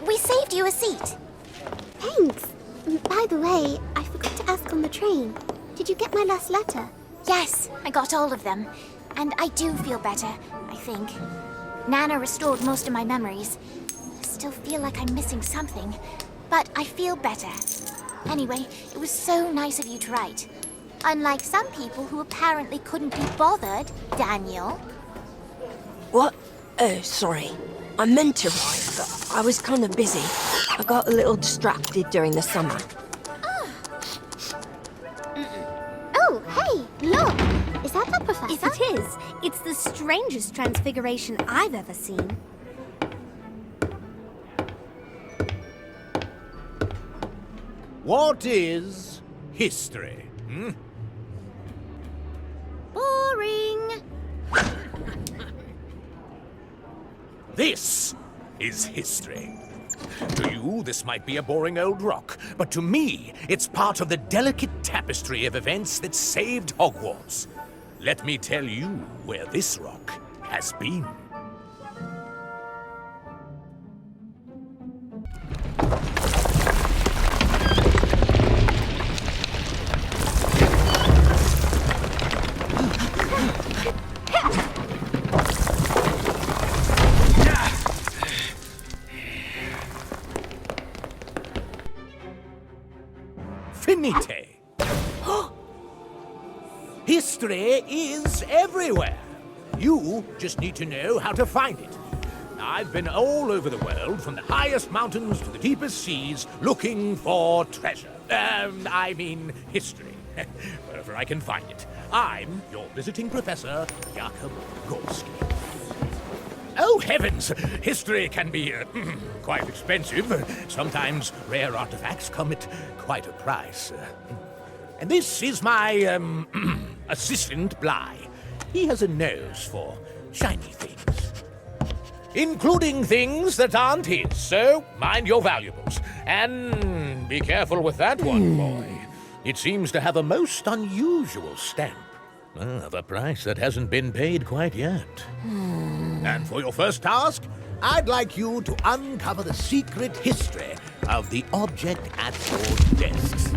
We saved you a seat. Thanks. By the way, I forgot to ask on the train. Did you get my last letter? Yes, I got all of them. And I do feel better, I think. Nana restored most of my memories. I still feel like I'm missing something, but I feel better. Anyway, it was so nice of you to write. Unlike some people who apparently couldn't be bothered, Daniel. What? Oh, sorry. I meant to write, but I was kind of busy. I got a little distracted during the summer. Oh, hey, look! Is that the professor? If it is, it's the strangest transfiguration I've ever seen. What is history? Boring. This is history. To you, this might be a boring old rock, but to me, it's part of the delicate tapestry of events that saved Hogwarts. Let me tell you where this rock has been. Finite. History is everywhere. You just need to know how to find it. I've been all over the world, from the highest mountains to the deepest seas, looking for treasure. I mean history. Wherever I can find it. I'm your visiting professor, Jakob Gorski. Oh, heavens! History can be quite expensive. Sometimes rare artifacts come at quite a price. And this is my, assistant, Bly. He has a nose for shiny things. Including things that aren't his, so mind your valuables. And be careful with that one, boy. It seems to have a most unusual stamp. Of a price that hasn't been paid quite yet. And for your first task, I'd like you to uncover the secret history of the object at your desks.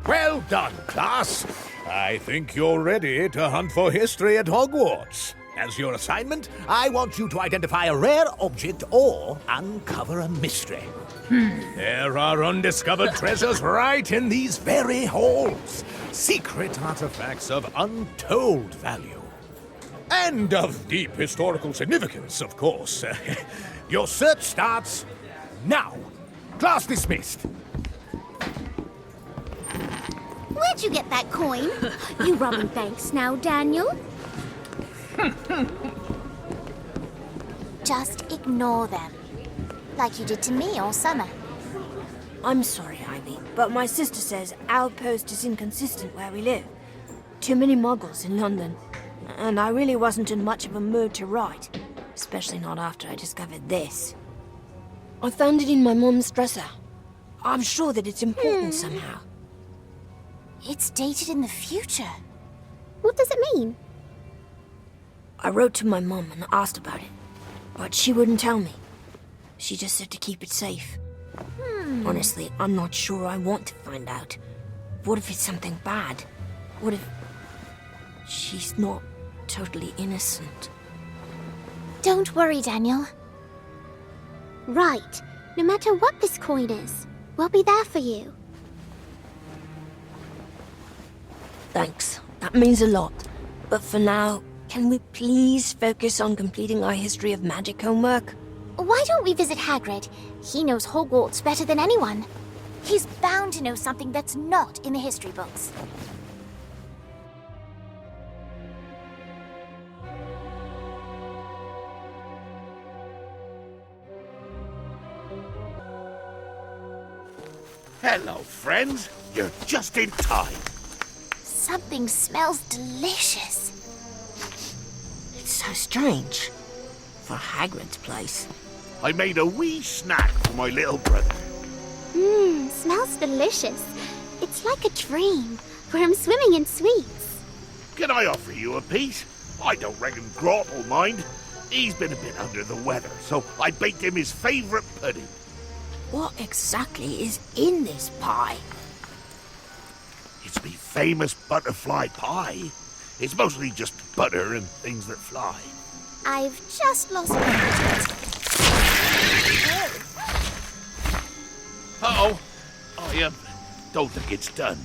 Well done, class. I think you're ready to hunt for history at Hogwarts. As your assignment, I want you to identify a rare object or uncover a mystery. There are undiscovered treasures right in these very halls. Secret artifacts of untold value. And of deep historical significance, of course. Your search starts now. Class dismissed. Where'd you get that coin? You robbing banks now, Daniel? Just ignore them. Like you did to me all summer. I'm sorry, Ivy, but my sister says our post is inconsistent where we live. Too many muggles in London. And I really wasn't in much of a mood to write. Especially not after I discovered this. I found it in my mum's dresser. I'm sure that it's important somehow. It's dated in the future. What does it mean? I wrote to my mum and asked about it, but she wouldn't tell me. She just said to keep it safe. Honestly, I'm not sure I want to find out. What if it's something bad? What if she's not totally innocent? Don't worry, Daniel. Right. No matter what this coin is, we'll be there for you. Thanks. That means a lot. But for now, can we please focus on completing our History of Magic homework? Why don't we visit Hagrid? He knows Hogwarts better than anyone. He's bound to know something that's not in the history books. Hello, friends. You're just in time. Something smells delicious. It's so strange. For Hagrid's place. I made a wee snack for my little brother. Mmm, smells delicious. It's like a dream, where I'm swimming in sweets. Can I offer you a piece? I don't reckon Grot will mind. He's been a bit under the weather, so I baked him his favourite pudding. What exactly is in this pie? It's me famous butterfly pie. It's mostly just butter and things that fly. I've just lost my appetite. Uh-oh. I don't think it's done.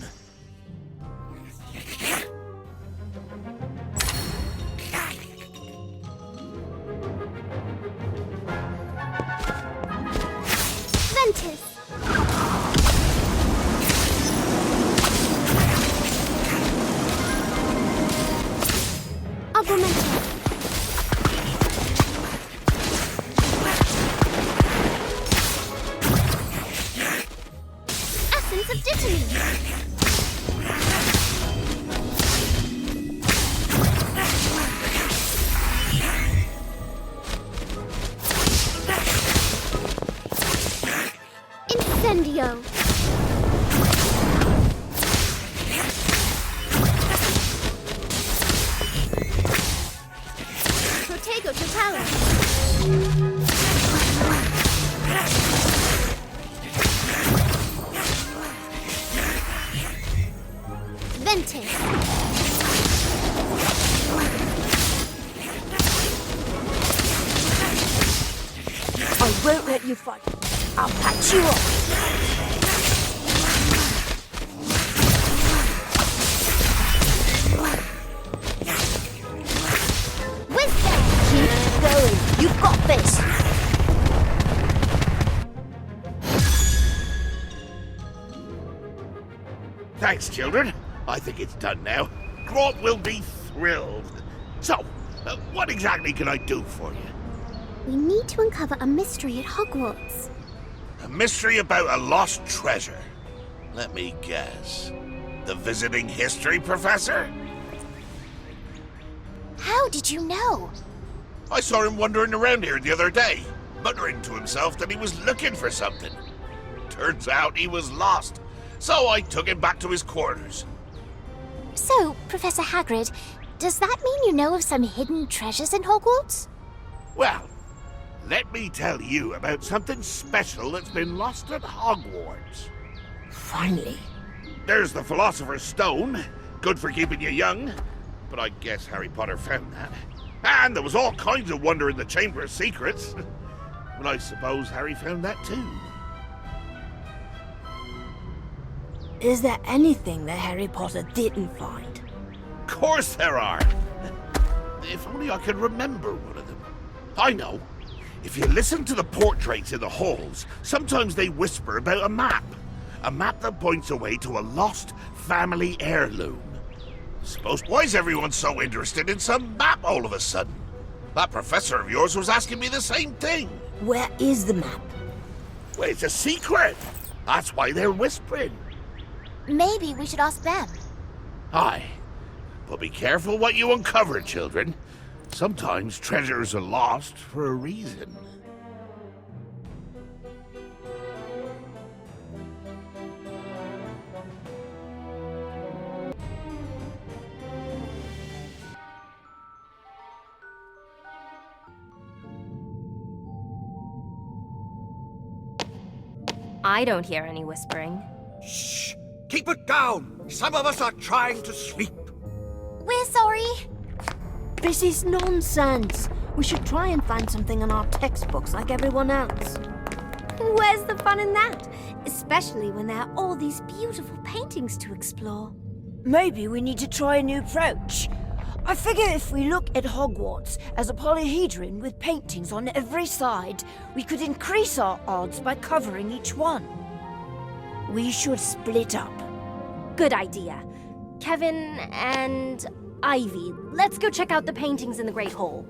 Ventus! Augmented. Essence of Dittany. Incendio. Protego Totale. Ventus. I won't let you fight. I'll patch you up. Wisdom! Keep going. You've got this. Thanks, children. I think it's done now. Grot will be thrilled. So, what exactly can I do for you? We need to uncover a mystery at Hogwarts. A mystery about a lost treasure. Let me guess. The visiting history professor? How did you know? I saw him wandering around here the other day, muttering to himself that he was looking for something. Turns out he was lost, so I took him back to his quarters. So, Professor Hagrid, does that mean you know of some hidden treasures in Hogwarts? Well, let me tell you about something special that's been lost at Hogwarts. Finally. There's the Philosopher's Stone, good for keeping you young, but I guess Harry Potter found that. And there was all kinds of wonder in the Chamber of Secrets, but I suppose Harry found that too. Is there anything that Harry Potter didn't find? Of course there are. If only I could remember one of them. I know. If you listen to the portraits in the halls, sometimes they whisper about a map. A map that points away to a lost family heirloom. Suppose why is everyone so interested in some map all of a sudden? That professor of yours was asking me the same thing. Where is the map? Well, it's a secret. That's why they're whispering. Maybe we should ask them. Aye. But be careful what you uncover, children. Sometimes treasures are lost for a reason. I don't hear any whispering. Shh! Keep it down! Some of us are trying to sleep. We're sorry. This is nonsense. We should try and find something in our textbooks like everyone else. Where's the fun in that? Especially when there are all these beautiful paintings to explore. Maybe we need to try a new approach. I figure if we look at Hogwarts as a polyhedron with paintings on every side, we could increase our odds by covering each one. We should split up. Good idea. Kevin and Ivy, let's go check out the paintings in the Great Hall.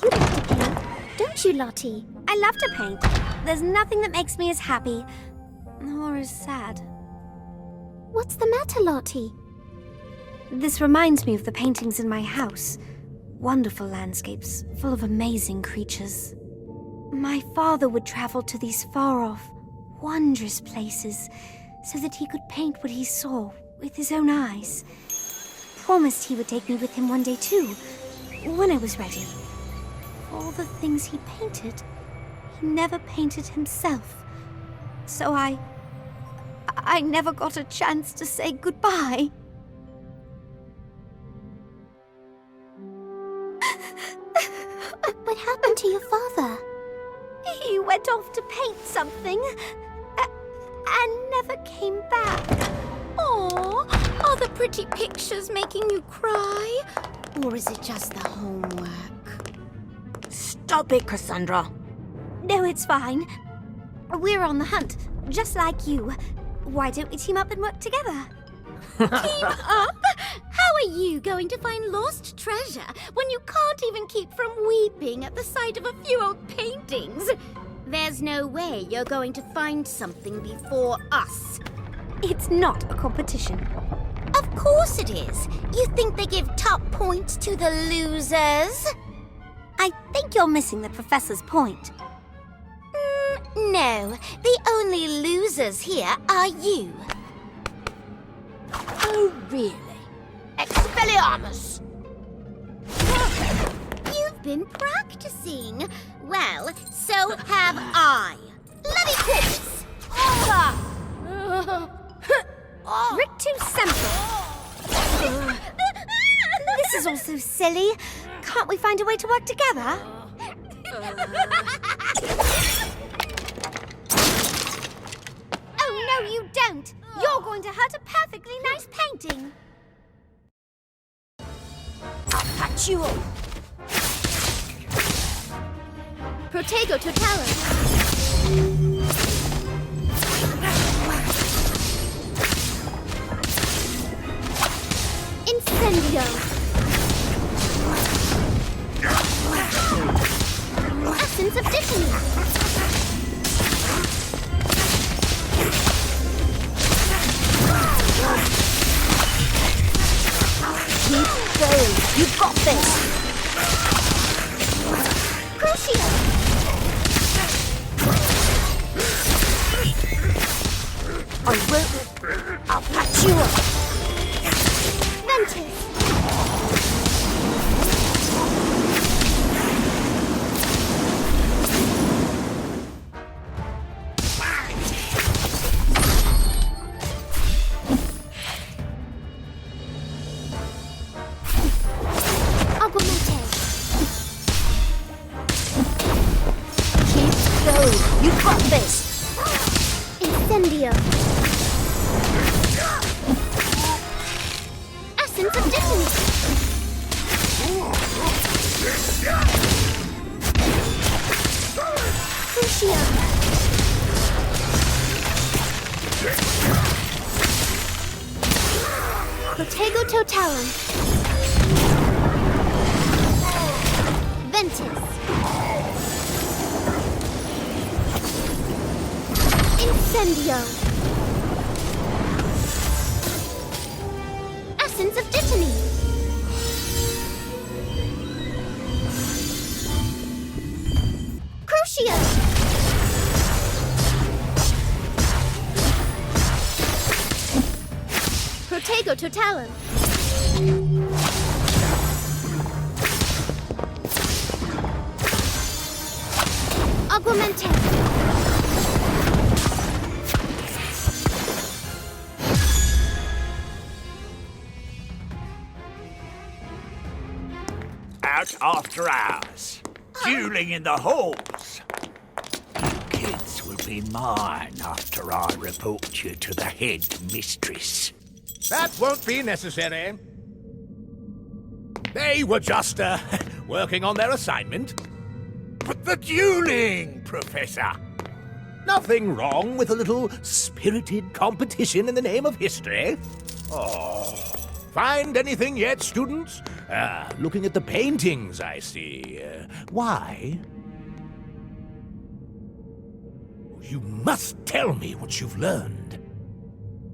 You love to paint, don't you, Lottie? I love to paint. There's nothing that makes me as happy or as sad. What's the matter, Lottie? This reminds me of the paintings in my house. Wonderful landscapes, full of amazing creatures. My father would travel to these far-off, wondrous places so that he could paint what he saw with his own eyes. Promised he would take me with him one day too, when I was ready. All the things he painted, he never painted himself. So I never got a chance to say goodbye. What happened to your father? He went off to paint something and never came back. Aw, are the pretty pictures making you cry? Or is it just the homework? Stop it, Cassandra. No, it's fine. We're on the hunt, just like you. Why don't we team up and work together? Team up? How are you going to find lost treasure when you can't even keep from weeping at the sight of a few old paintings? There's no way you're going to find something before us. It's not a competition. Of course it is. You think they give top points to the losers? I think you're missing the professor's point. No, the only losers here are you. Oh, really? Expelliarmus! You've been practicing. Well, so have I. Bloody corpse! Rictus Semper. This is all so silly. Can't we find a way to work together? Oh, no, you don't. You're going to hurt a perfectly nice painting. I'll patch you up. Protego totalum. Incendio. Essence of Dittany. Keep going. You've got this. Crucio. I will. I'll patch you up. Ventus. Augmente. Keep going. You've got this. Incendio. Essence of Dittany. Crucio. Protego totalum. Ventus. Incendio. Essence of Dittany. Crucio. Protego totalum. Augmente. Out after hours, dueling in the halls. You kids will be mine after I report you to the head mistress. That won't be necessary. They were just, working on their assignment. But the dueling, Professor! Nothing wrong with a little spirited competition in the name of history. Oh, Find anything yet, students? Looking at the paintings, I see. Why? You must tell me what you've learned.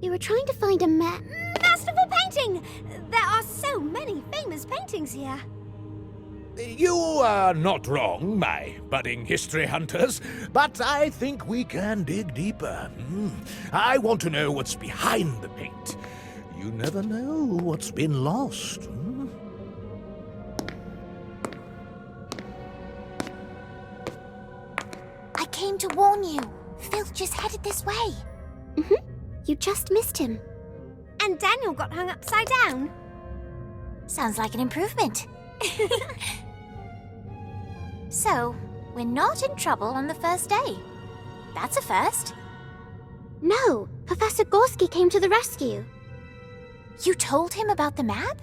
We were trying to find a map. Masterful painting! There are so many famous paintings here. You are not wrong, my budding history hunters, but I think we can dig deeper. I want to know what's behind the paint. You never know what's been lost. I came to warn you. Filch is headed this way. You just missed him. And Daniel got hung upside down. Sounds like an improvement. So, we're not in trouble on the first day. That's a first. No, Professor Gorski came to the rescue. You told him about the map?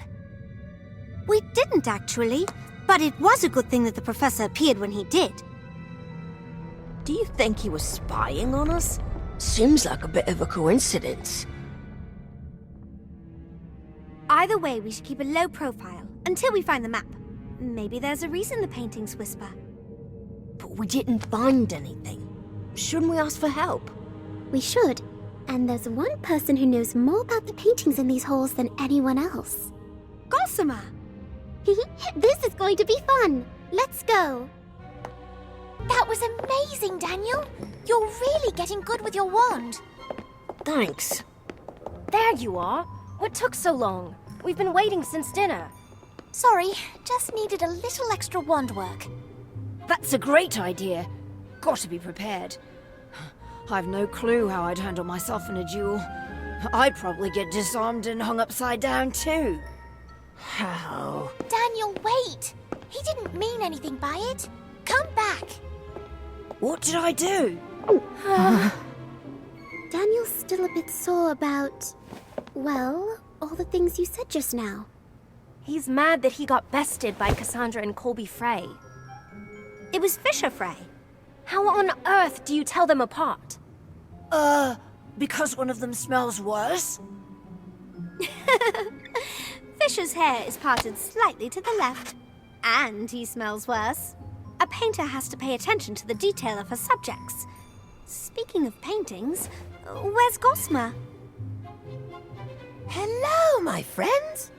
We didn't actually, but it was a good thing that the professor appeared when he did. Do you think he was spying on us? Seems like a bit of a coincidence. Either way, we should keep a low profile until we find the map. Maybe there's a reason the paintings whisper. But we didn't find anything. Shouldn't we ask for help? We should. And there's one person who knows more about the paintings in these halls than anyone else. Gossamer! This is going to be fun. Let's go. That was amazing, Daniel. You're really getting good with your wand. Thanks. There you are. What took so long? We've been waiting since dinner. Sorry, just needed a little extra wand work. That's a great idea. Got to be prepared. I've no clue how I'd handle myself in a duel. I'd probably get disarmed and hung upside down too. How? Daniel, wait! He didn't mean anything by it. Come back. What did I do? Daniel's still a bit sore about, well, all the things you said just now. He's mad that he got bested by Cassandra and Colby Frey. It was Fisher Frey. How on earth do you tell them apart? Because one of them smells worse? Fisher's hair is parted slightly to the left. And he smells worse. A painter has to pay attention to the detail of her subjects. Speaking of paintings, where's Gossamer? Hello, my friends.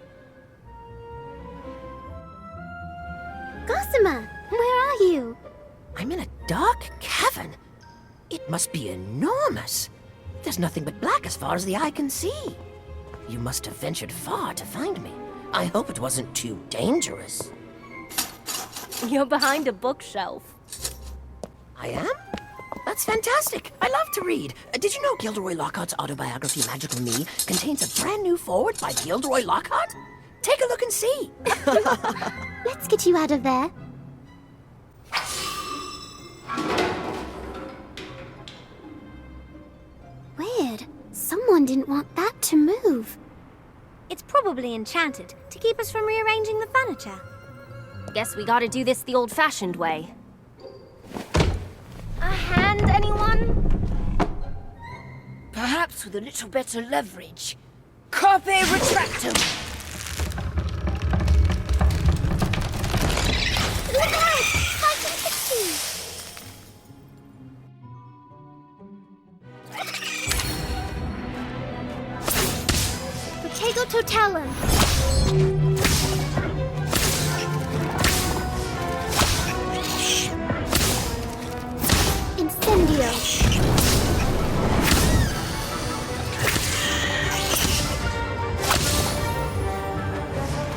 Gossamer, where are you? I'm in a dark cavern. It must be enormous. There's nothing but black as far as the eye can see. You must have ventured far to find me. I hope it wasn't too dangerous. You're behind a bookshelf. I am? That's fantastic. I love to read. Did you know Gilderoy Lockhart's autobiography, Magical Me, contains a brand new foreword by Gilderoy Lockhart? Take a look and see. Let's get you out of there. Weird. Someone didn't want that to move. It's probably enchanted to keep us from rearranging the furniture. Guess we gotta do this the old-fashioned way. A hand, anyone? Perhaps with a little better leverage. Carpe retractum! Look out! 560! Protego totalum! Incendio!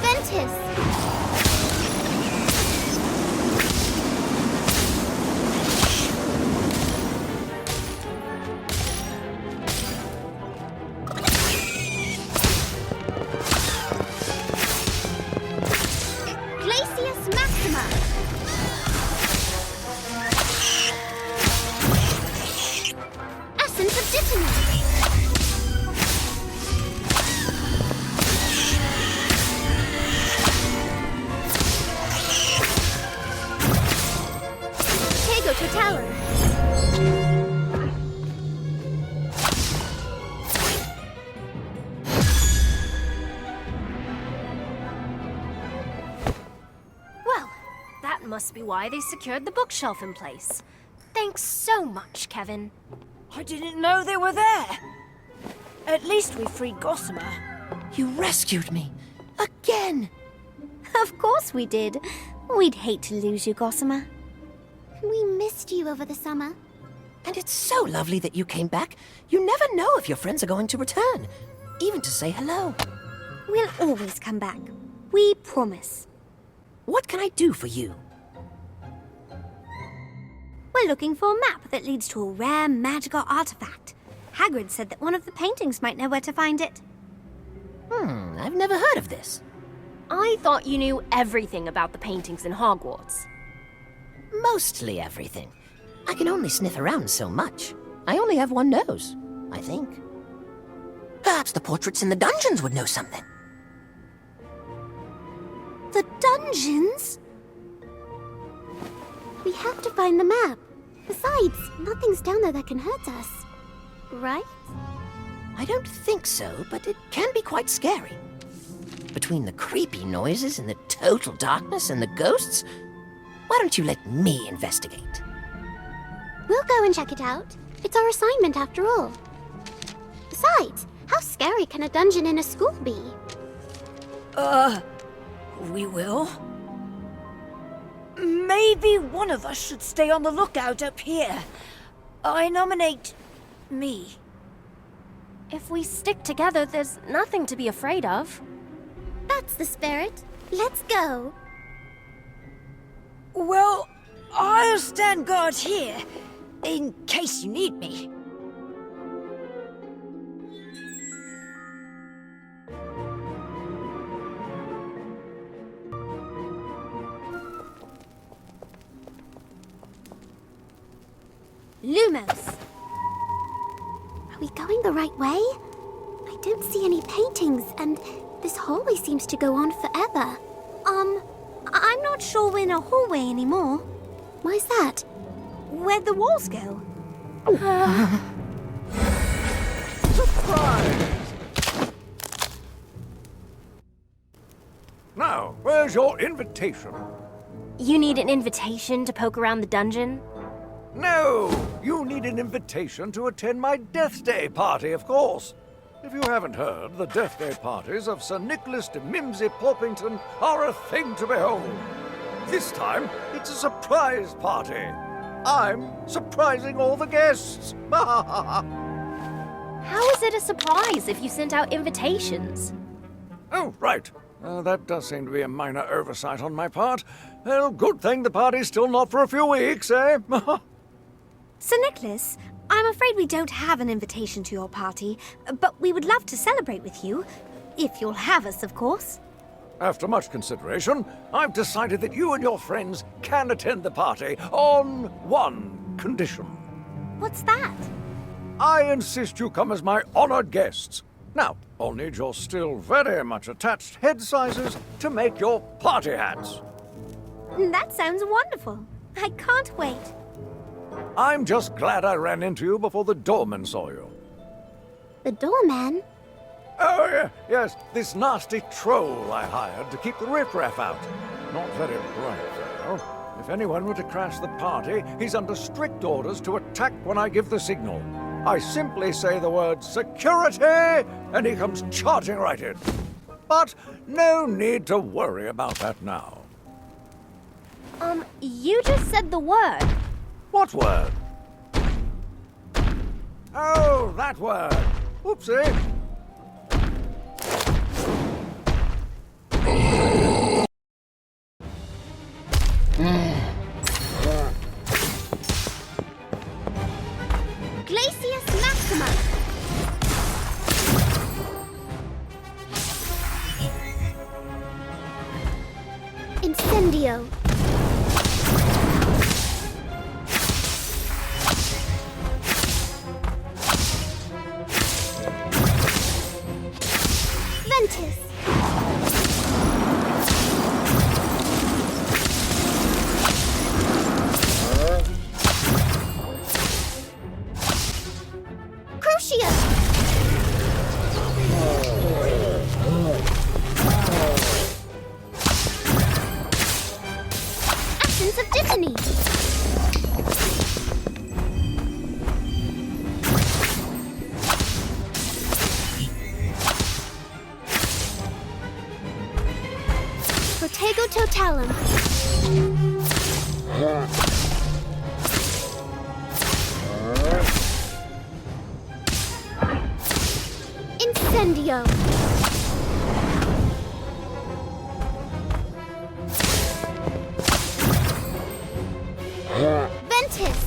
Ventus! Well, that must be why they secured the bookshelf in place. Thanks so much, Kevin. I didn't know they were there. At least we freed Gossamer. You rescued me. Again. Of course we did. We'd hate to lose you, Gossamer. We missed you over the summer. And it's so lovely that you came back. You never know if your friends are going to return. Even to say hello. We'll always come back. We promise. What can I do for you? We're looking for a map that leads to a rare magical artifact. Hagrid said that one of the paintings might know where to find it. I've never heard of this. I thought you knew everything about the paintings in Hogwarts. Mostly everything. I can only sniff around so much. I only have one nose, I think. Perhaps the portraits in the dungeons would know something. The dungeons? We have to find the map. Besides, nothing's down there that can hurt us. Right? I don't think so, but it can be quite scary. Between the creepy noises and the total darkness and the ghosts, why don't you let me investigate? We'll go and check it out. It's our assignment after all. Besides, how scary can a dungeon in a school be? We will. Maybe one of us should stay on the lookout up here. I nominate me. If we stick together, there's nothing to be afraid of. That's the spirit. Let's go. Well, I'll stand guard here, in case you need me. Lumos. Are we going the right way? I don't see any paintings, and this hallway seems to go on forever. I'm not sure we're in a hallway anymore. Why's that? Where'd the walls go? Surprise! Now, where's your invitation? You need an invitation to poke around the dungeon? No! You need an invitation to attend my Death Day party, of course. If you haven't heard, the Death Day parties of Sir Nicholas de Mimsy Porpington are a thing to behold. This time, it's a surprise party. I'm surprising all the guests. How is it a surprise if you sent out invitations? Oh, right. That does seem to be a minor oversight on my part. Well, good thing the party's still not for a few weeks, eh? Sir Nicholas, I'm afraid we don't have an invitation to your party, but we would love to celebrate with you. If you'll have us, of course. After much consideration, I've decided that you and your friends can attend the party on one condition. What's that? I insist you come as my honored guests. Now, I'll need your still very much attached head sizes to make your party hats. That sounds wonderful. I can't wait. I'm just glad I ran into you before the doorman saw you. The doorman? Oh, yes, this nasty troll I hired to keep the riffraff out. Not very bright, though. If anyone were to crash the party, he's under strict orders to attack when I give the signal. I simply say the word security, and he comes charging right in. But no need to worry about that now. You just said the word. What word? Oh, that word. Oopsie. Glacius Maxima! Incendio! tell him. Incendio. Ventus.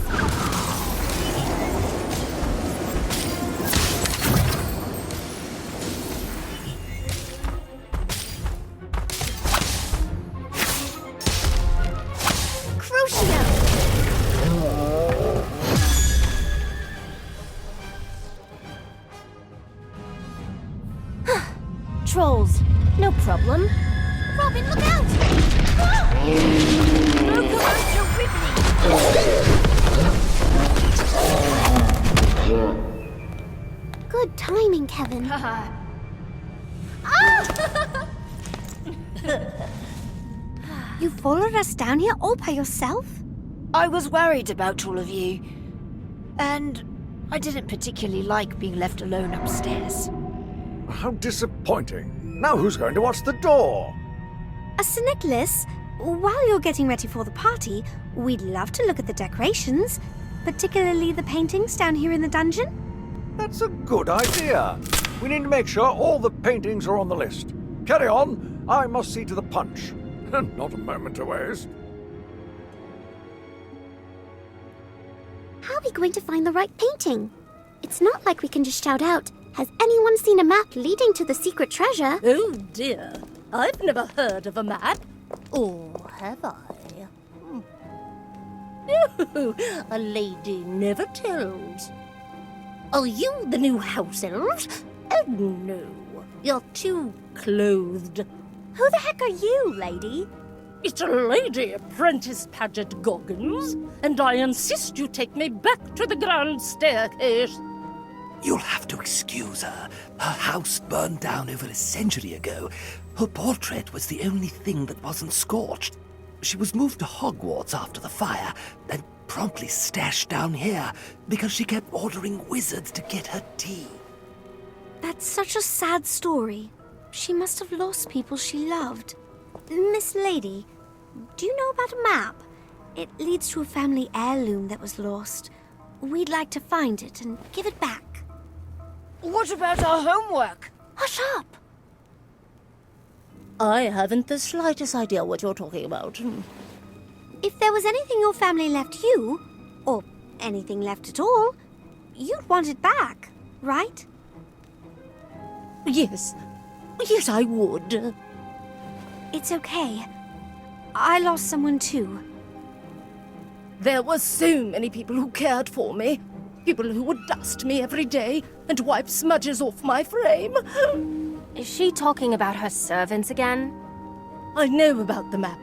Trolls, no problem. Robin, look out! Good timing, Kevin. You followed us down here all by yourself? I was worried about all of you. And I didn't particularly like being left alone upstairs. How disappointing. Now who's going to watch the door? Sir Nicholas, while you're getting ready for the party, we'd love to look at the decorations, particularly the paintings down here in the dungeon. That's a good idea. We need to make sure all the paintings are on the list. Carry on. I must see to the punch. Not a moment to waste. How are we going to find the right painting? It's not like we can just shout out, "Has anyone seen a map leading to the secret treasure?" Oh dear, I've never heard of a map. Or have I? No, a lady never tells. Are you the new house elves? Oh no, you're too clothed. Who the heck are you, lady? It's a lady, Apprentice Paget Goggins, and I insist you take me back to the grand staircase. You'll have to excuse her. Her house burned down over a century ago. Her portrait was the only thing that wasn't scorched. She was moved to Hogwarts after the fire, and promptly stashed down here because she kept ordering wizards to get her tea. That's such a sad story. She must have lost people she loved. Miss Lady, do you know about a map? It leads to a family heirloom that was lost. We'd like to find it and give it back. What about our homework? Hush up! I haven't the slightest idea what you're talking about. If there was anything your family left you, or anything left at all, you'd want it back, right? Yes. Yes, I would. It's okay. I lost someone too. There were so many people who cared for me. People who would dust me every day and wipe smudges off my frame. Is she talking about her servants again? I know about the map.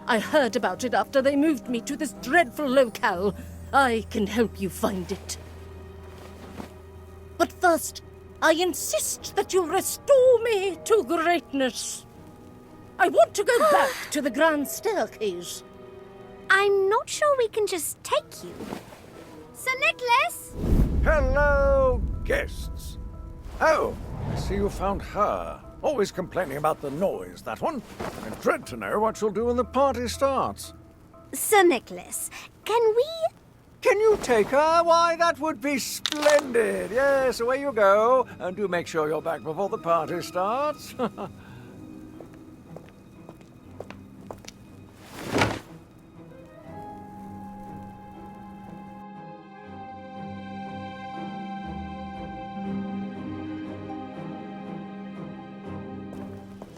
I heard about it after they moved me to this dreadful locale. I can help you find it. But first, I insist that you restore me to greatness. I want to go back to the grand staircase. I'm not sure we can just take you. Sir Nicholas! Hello, guests. Oh, I see you found her. Always complaining about the noise, that one. I dread to know what she'll do when the party starts. Sir Nicholas, can we... Can you take her? Why, that would be splendid. Yes, away you go. And do make sure you're back before the party starts.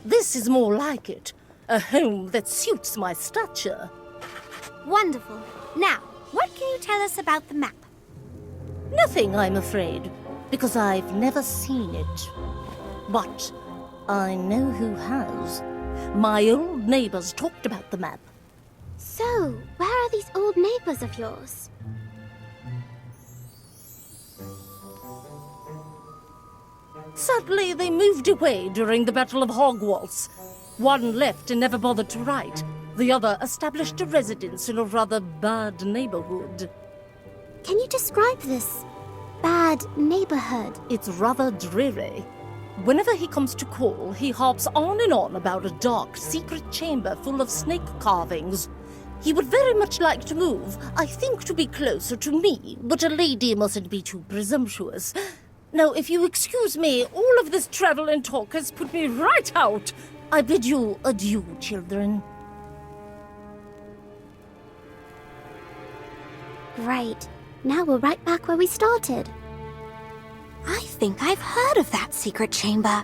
This is more like it. A home that suits my stature. Wonderful. Now, what can you tell us about the map? Nothing, I'm afraid, because I've never seen it. But I know who has. My old neighbors talked about the map. So, where are these old neighbors of yours? Sadly, they moved away during the Battle of Hogwarts. One left and never bothered to write. The other established a residence in a rather bad neighborhood. Can you describe this bad neighborhood? It's rather dreary. Whenever he comes to call, he harps on and on about a dark, secret chamber full of snake carvings. He would very much like to move, I think, to be closer to me, but a lady mustn't be too presumptuous. Now, if you excuse me, all of this travel and talk has put me right out. I bid you adieu, children. Right. Now we're right back where we started. I think I've heard of that secret chamber.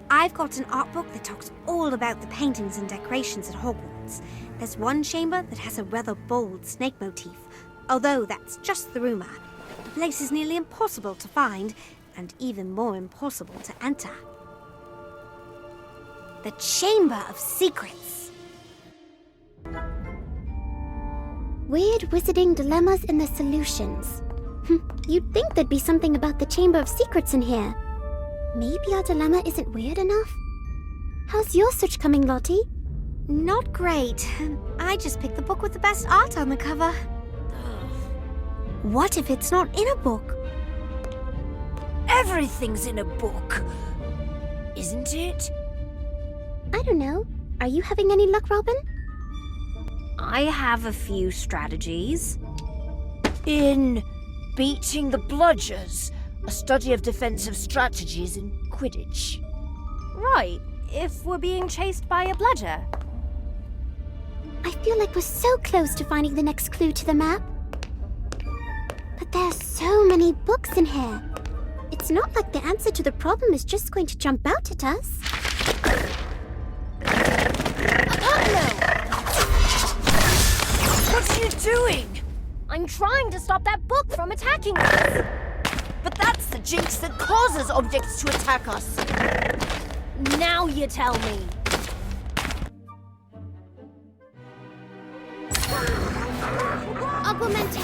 I've got an art book that talks all about the paintings and decorations at Hogwarts. There's one chamber that has a rather bold snake motif, although that's just the rumor. The place is nearly impossible to find, and even more impossible to enter. The Chamber of Secrets. Weird wizarding dilemmas and the solutions. You'd think there'd be something about the Chamber of Secrets in here. Maybe our dilemma isn't weird enough? How's your search coming, Lottie? Not great. I just picked the book with the best art on the cover. What if it's not in a book? Everything's in a book, isn't it? I don't know. Are you having any luck, Robin? I have a few strategies. In Beating the Bludgers, a study of defensive strategies in Quidditch. Right, if we're being chased by a bludger. I feel like we're so close to finding the next clue to the map. But there are so many books in here. It's not like the answer to the problem is just going to jump out at us. What are you doing? I'm trying to stop that book from attacking us. But that's the jinx that causes objects to attack us. Now you tell me. Augmente.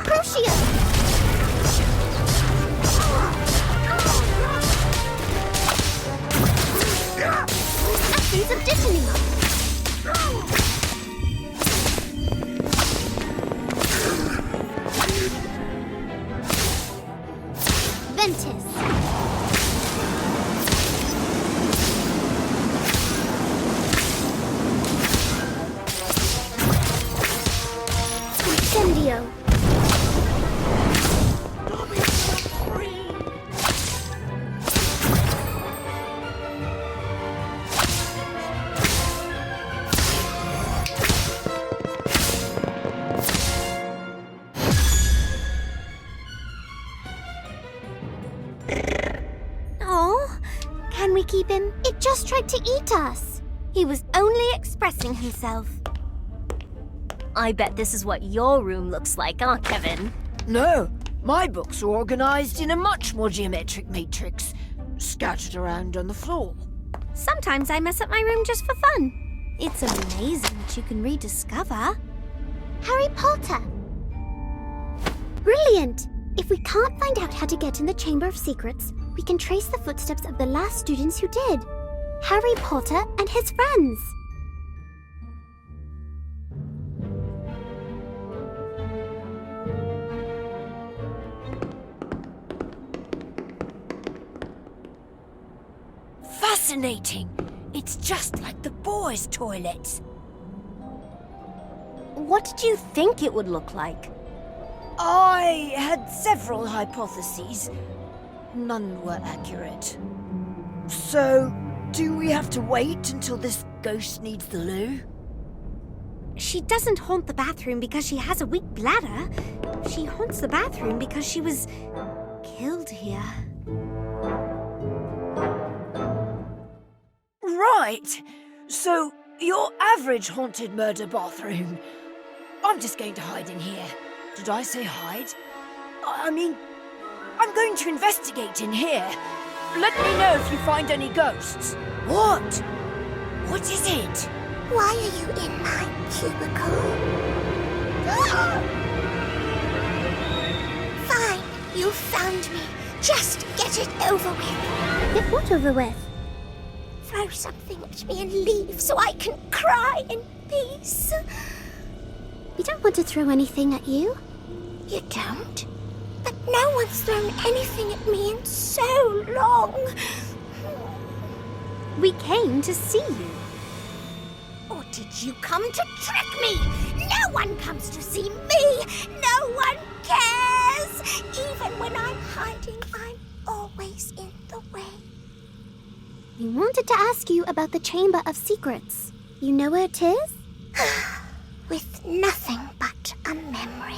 Crucio. Essence of Dittany. Ventus. Incendio. Can we keep him? It just tried to eat us. He was only expressing himself. I bet this is what your room looks like, huh, Kevin? No, my books are organized in a much more geometric matrix, scattered around on the floor. Sometimes I mess up my room just for fun. It's amazing what you can rediscover. Harry Potter. Brilliant! If we can't find out how to get in the Chamber of Secrets, we can trace the footsteps of the last students who did. Harry Potter and his friends. Fascinating! It's just like the boys' toilets. What did you think it would look like? I had several hypotheses. None were accurate. So, do we have to wait until this ghost needs the loo? She doesn't haunt the bathroom because she has a weak bladder. She haunts the bathroom because she was killed here. Right! So, your average haunted murder bathroom. I'm just going to hide in here. Did I say hide? I mean, I'm going to investigate in here. Let me know if you find any ghosts. What? What is it? Why are you in my cubicle? Fine, you found me. Just get it over with. Get what over with? throw something at me and leave so I can cry in peace? We don't want to throw anything at you. You don't? But no one's thrown anything at me in so long. We came to see you. Or did you come to trick me? No one comes to see me. No one cares. Even when I'm hiding, I'm always in the way. We wanted to ask you about the Chamber of Secrets. You know where it is? With nothing but a memory.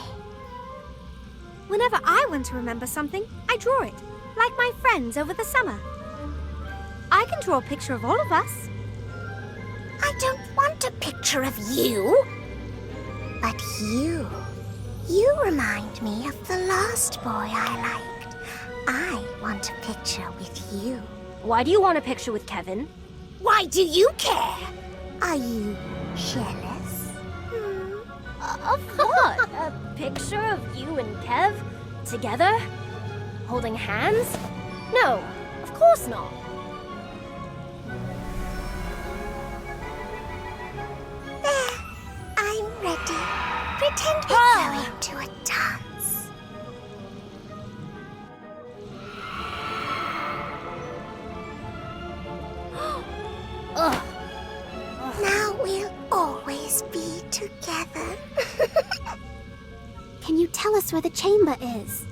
Whenever I want to remember something, I draw it, like my friends over the summer. I can draw a picture of all of us. I don't want a picture of you. But you. You remind me of the last boy I liked. I want a picture with you. Why do you want a picture with Kevin? Why do you care? Are you jealous? Of what? A picture of you and Kev? Together? Holding hands? No, of course not. There, I'm ready. Pretend we're going to a dance. Now we'll always be together. Can you tell us where the chamber is?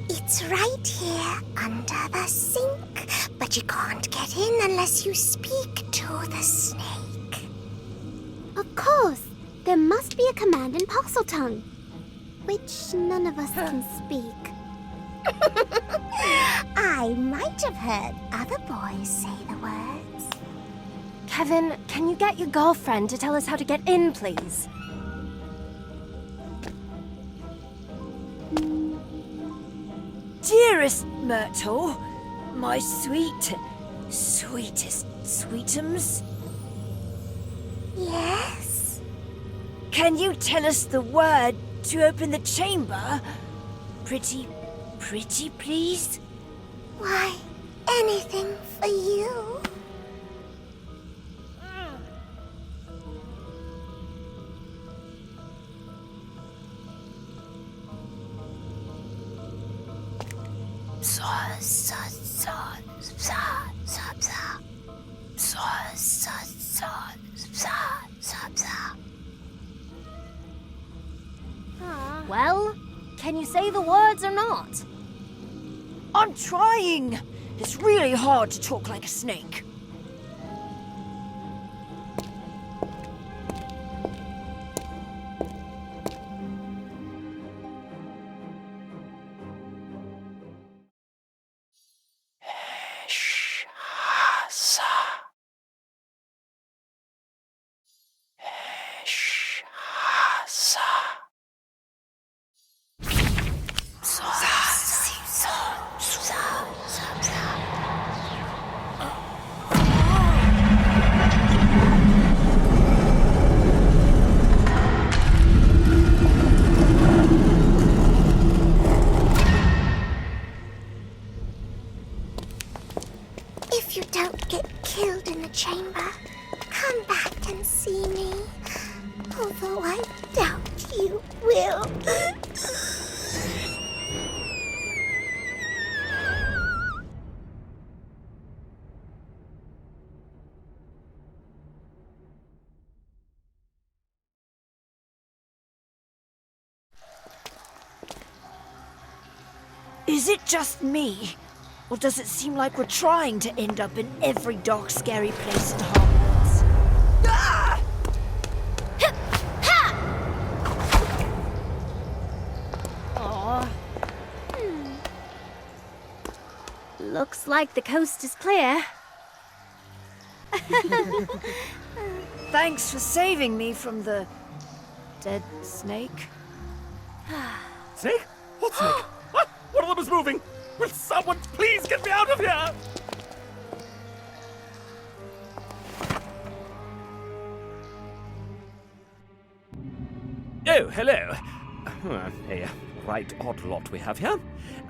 It's right here under the sink, but you can't get in unless you speak to the snake. Of course. There must be a command in parcel tongue, which none of us can speak. I might have heard other boys say the words. Kevin, can you get your girlfriend to tell us how to get in, please? Dearest Myrtle, my sweetest sweetums. Yes? Can you tell us the word to open the chamber? Pretty, please? Why, anything for you. Well, can you say the words or not? I'm trying. It's really hard to talk like a snake. If you don't get killed in the chamber, come back and see me. Although I doubt you will. Is it just me? Or does it seem like we're trying to end up in every dark, scary place in Hogwarts? Ah! Aww. Looks like the coast is clear. Thanks for saving me from the dead snake. Snake? What snake? What? One of them is moving! Will someone please get me out of here? Oh, hello. Hey, right odd lot we have here.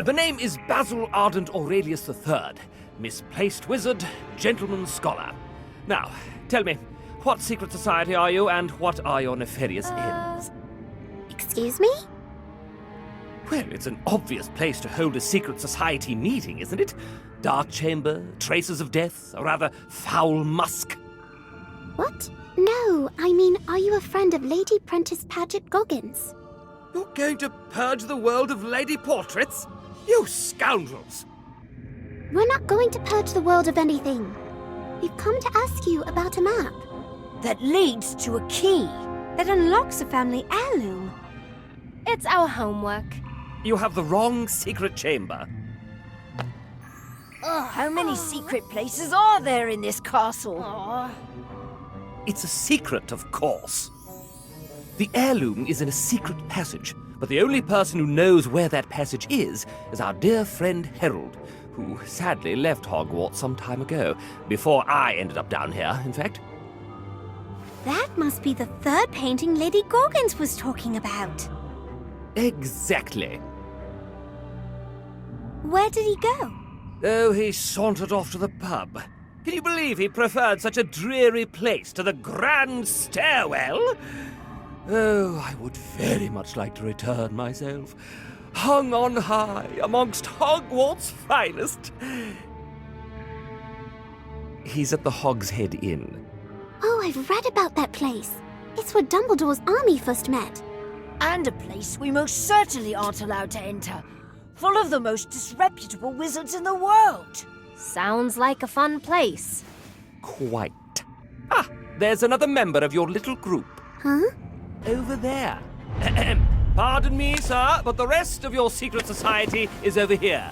The name is Basil Ardent Aurelius III, misplaced wizard, gentleman scholar. Now, tell me, what secret society are you, and what are your nefarious ends? Excuse me? Well, it's an obvious place to hold a secret society meeting, isn't it? Dark chamber, traces of death, a rather foul musk. What? No, I mean, are you a friend of Lady Prentice Paget Goggins? You're going to purge the world of lady portraits? You scoundrels! We're not going to purge the world of anything. We've come to ask you about a map. That leads to a key. That unlocks a family heirloom. It's our homework. You have the wrong secret chamber. How many secret places are there in this castle? It's a secret, of course. The heirloom is in a secret passage, but the only person who knows where that passage is our dear friend Harold, who sadly left Hogwarts some time ago, before I ended up down here, in fact. That must be the third painting Lady Goggins was talking about. Exactly. Where did he go? Oh, he sauntered off to the pub. Can you believe he preferred such a dreary place to the grand stairwell? Oh, I would very much like to return myself, hung on high amongst Hogwarts' finest. He's at the Hog's Head Inn. Oh, I've read about that place. It's where Dumbledore's army first met. And a place we most certainly aren't allowed to enter. Full of the most disreputable wizards in the world. Sounds like a fun place. Quite. Ah, there's another member of your little group. Huh? Over there. Pardon me, sir, but the rest of your secret society is over here.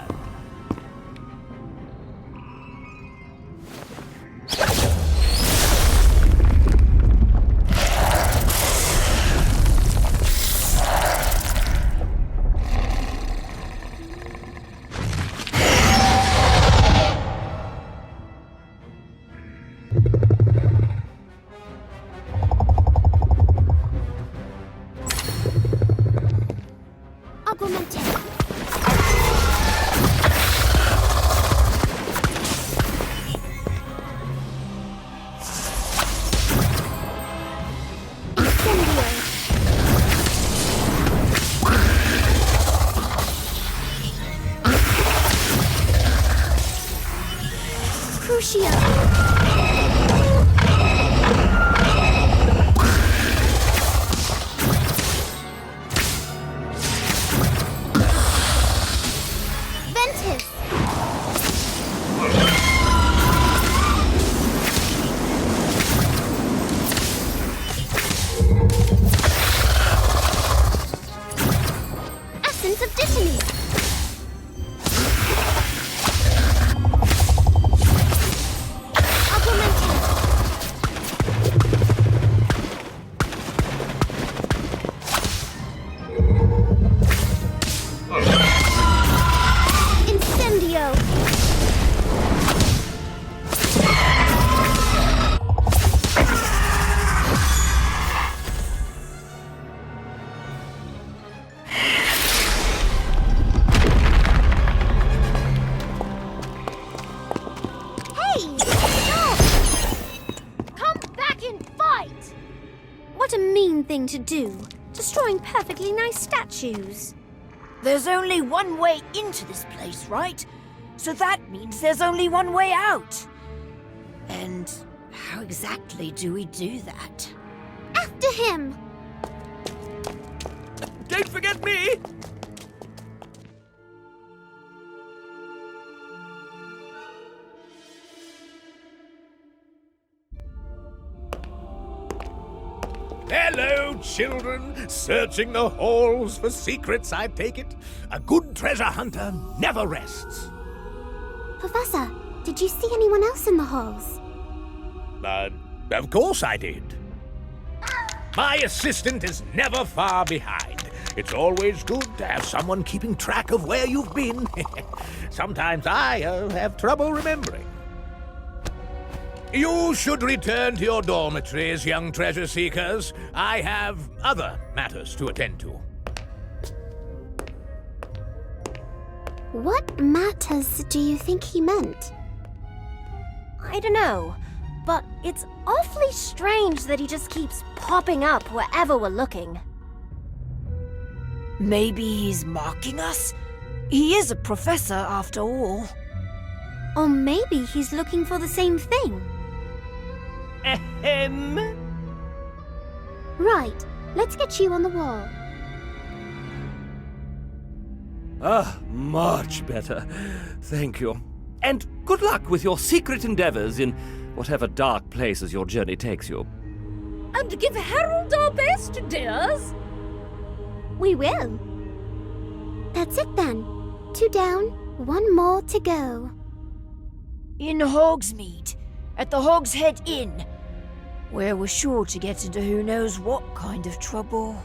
Thing to do, destroying perfectly nice statues. There's only one way into this place, right? So that means there's only one way out. And how exactly do we do that? After him! Don't forget me! Hello, children! Searching the halls for secrets, I take it? A good treasure hunter never rests. Professor, did you see anyone else in the halls? Of course I did. My assistant is never far behind. It's always good to have someone keeping track of where you've been. Sometimes I have trouble remembering. You should return to your dormitories, young treasure seekers. I have other matters to attend to. What matters do you think he meant? I don't know, but it's awfully strange that he just keeps popping up wherever we're looking. Maybe he's mocking us? He is a professor after all. Or maybe he's looking for the same thing. Ahem. Right, let's get you on the wall. Ah, much better. Thank you. And good luck with your secret endeavors in whatever dark places your journey takes you. And give Harold our best, dears. We will. That's it then. 2 down, 1 more to go. In Hogsmeade, at the Hogshead Inn, where we're sure to get into who knows what kind of trouble.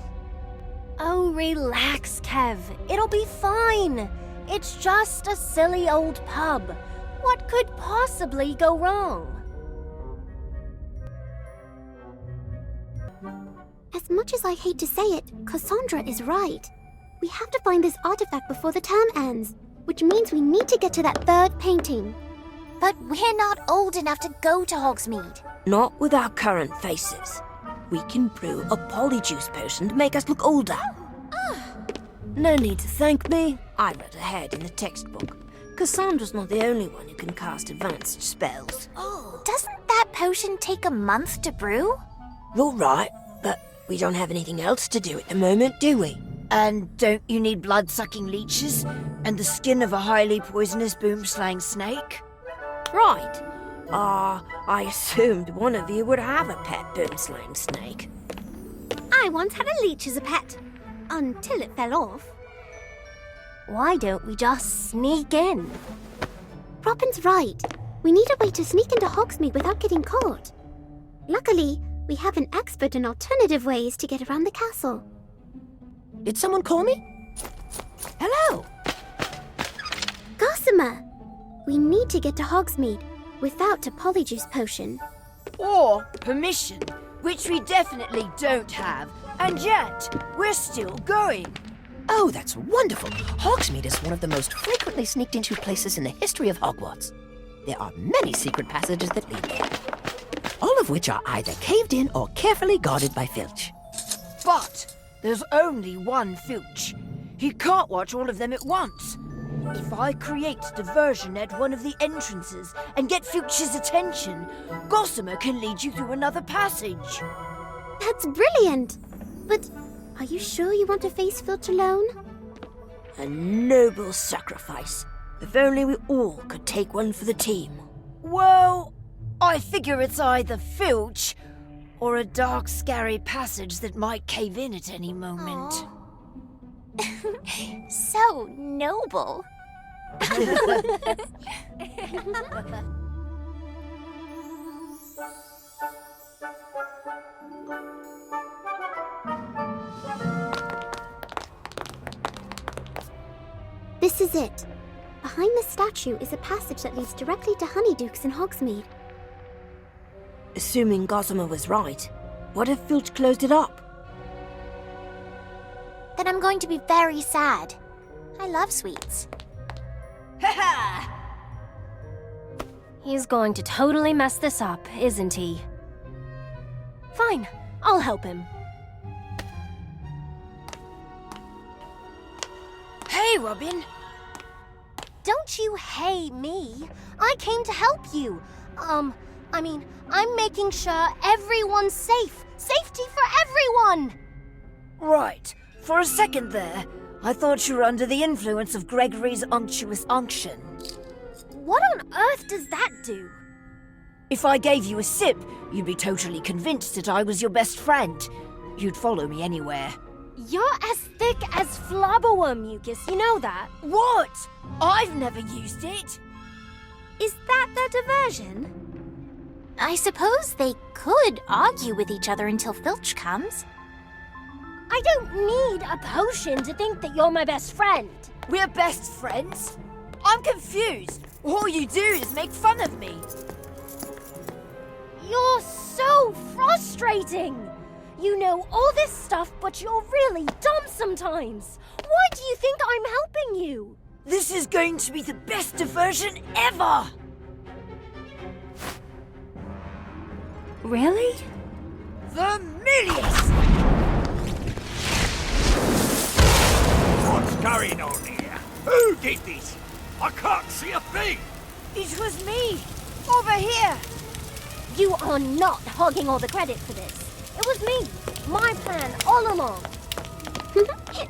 Oh, relax, Kev. It'll be fine. It's just a silly old pub. What could possibly go wrong? As much as I hate to say it, Cassandra is right. We have to find this artifact before the term ends, which means we need to get to that 3rd painting. But we're not old enough to go to Hogsmeade. Not with our current faces. We can brew a polyjuice potion to make us look older. No need to thank me. I read ahead in the textbook. Cassandra's not the only one who can cast advanced spells. Oh, doesn't that potion take a month to brew? You're right, but we don't have anything else to do at the moment, do we? And don't you need blood-sucking leeches and the skin of a highly poisonous boom-slaying snake? Right. I assumed one of you would have a pet boom-slaying snake. I once had a leech as a pet, until it fell off. Why don't we just sneak in? Robin's right. We need a way to sneak into Hogsmeade without getting caught. Luckily, we have an expert in alternative ways to get around the castle. Did someone call me? Hello! Gossamer! We need to get to Hogsmeade without a polyjuice potion. Or permission, which we definitely don't have. And yet, we're still going. Oh, that's wonderful. Hogsmeade is one of the most frequently sneaked into places in the history of Hogwarts. There are many secret passages that lead there, all of which are either caved in or carefully guarded by Filch. But there's only one Filch. He can't watch all of them at once. If I create diversion at one of the entrances and get Filch's attention, Gossamer can lead you through another passage. That's brilliant! But are you sure you want to face Filch alone? A noble sacrifice. If only we all could take one for the team. Well, I figure it's either Filch or a dark, scary passage that might cave in at any moment. So noble. This is it. Behind the statue is a passage that leads directly to Honeyduke's in Hogsmeade. Assuming Gossamer was right, what if Filch closed it up? Then I'm going to be very sad. I love sweets. He's going to totally mess this up, isn't he? Fine, I'll help him. Hey, Robin! Don't you hey me. I came to help you. I'm making sure everyone's safe. Safety for everyone! Right. For a second there, I thought you were under the influence of Gregory's unctuous unction. What on earth does that do? If I gave you a sip, you'd be totally convinced that I was your best friend. You'd follow me anywhere. You're as thick as flobberworm mucus, you know that? What? I've never used it. Is that their diversion? I suppose they could argue with each other until Filch comes. I don't need a potion to think that you're my best friend. We're best friends? I'm confused. All you do is make fun of me. You're so frustrating. You know all this stuff, but you're really dumb sometimes. Why do you think I'm helping you? This is going to be the best diversion ever! Really? The millions! What's going on here? Who did this? I can't see a thing! It was me! Over here! You are not hogging all the credit for this. It was me. My plan all along.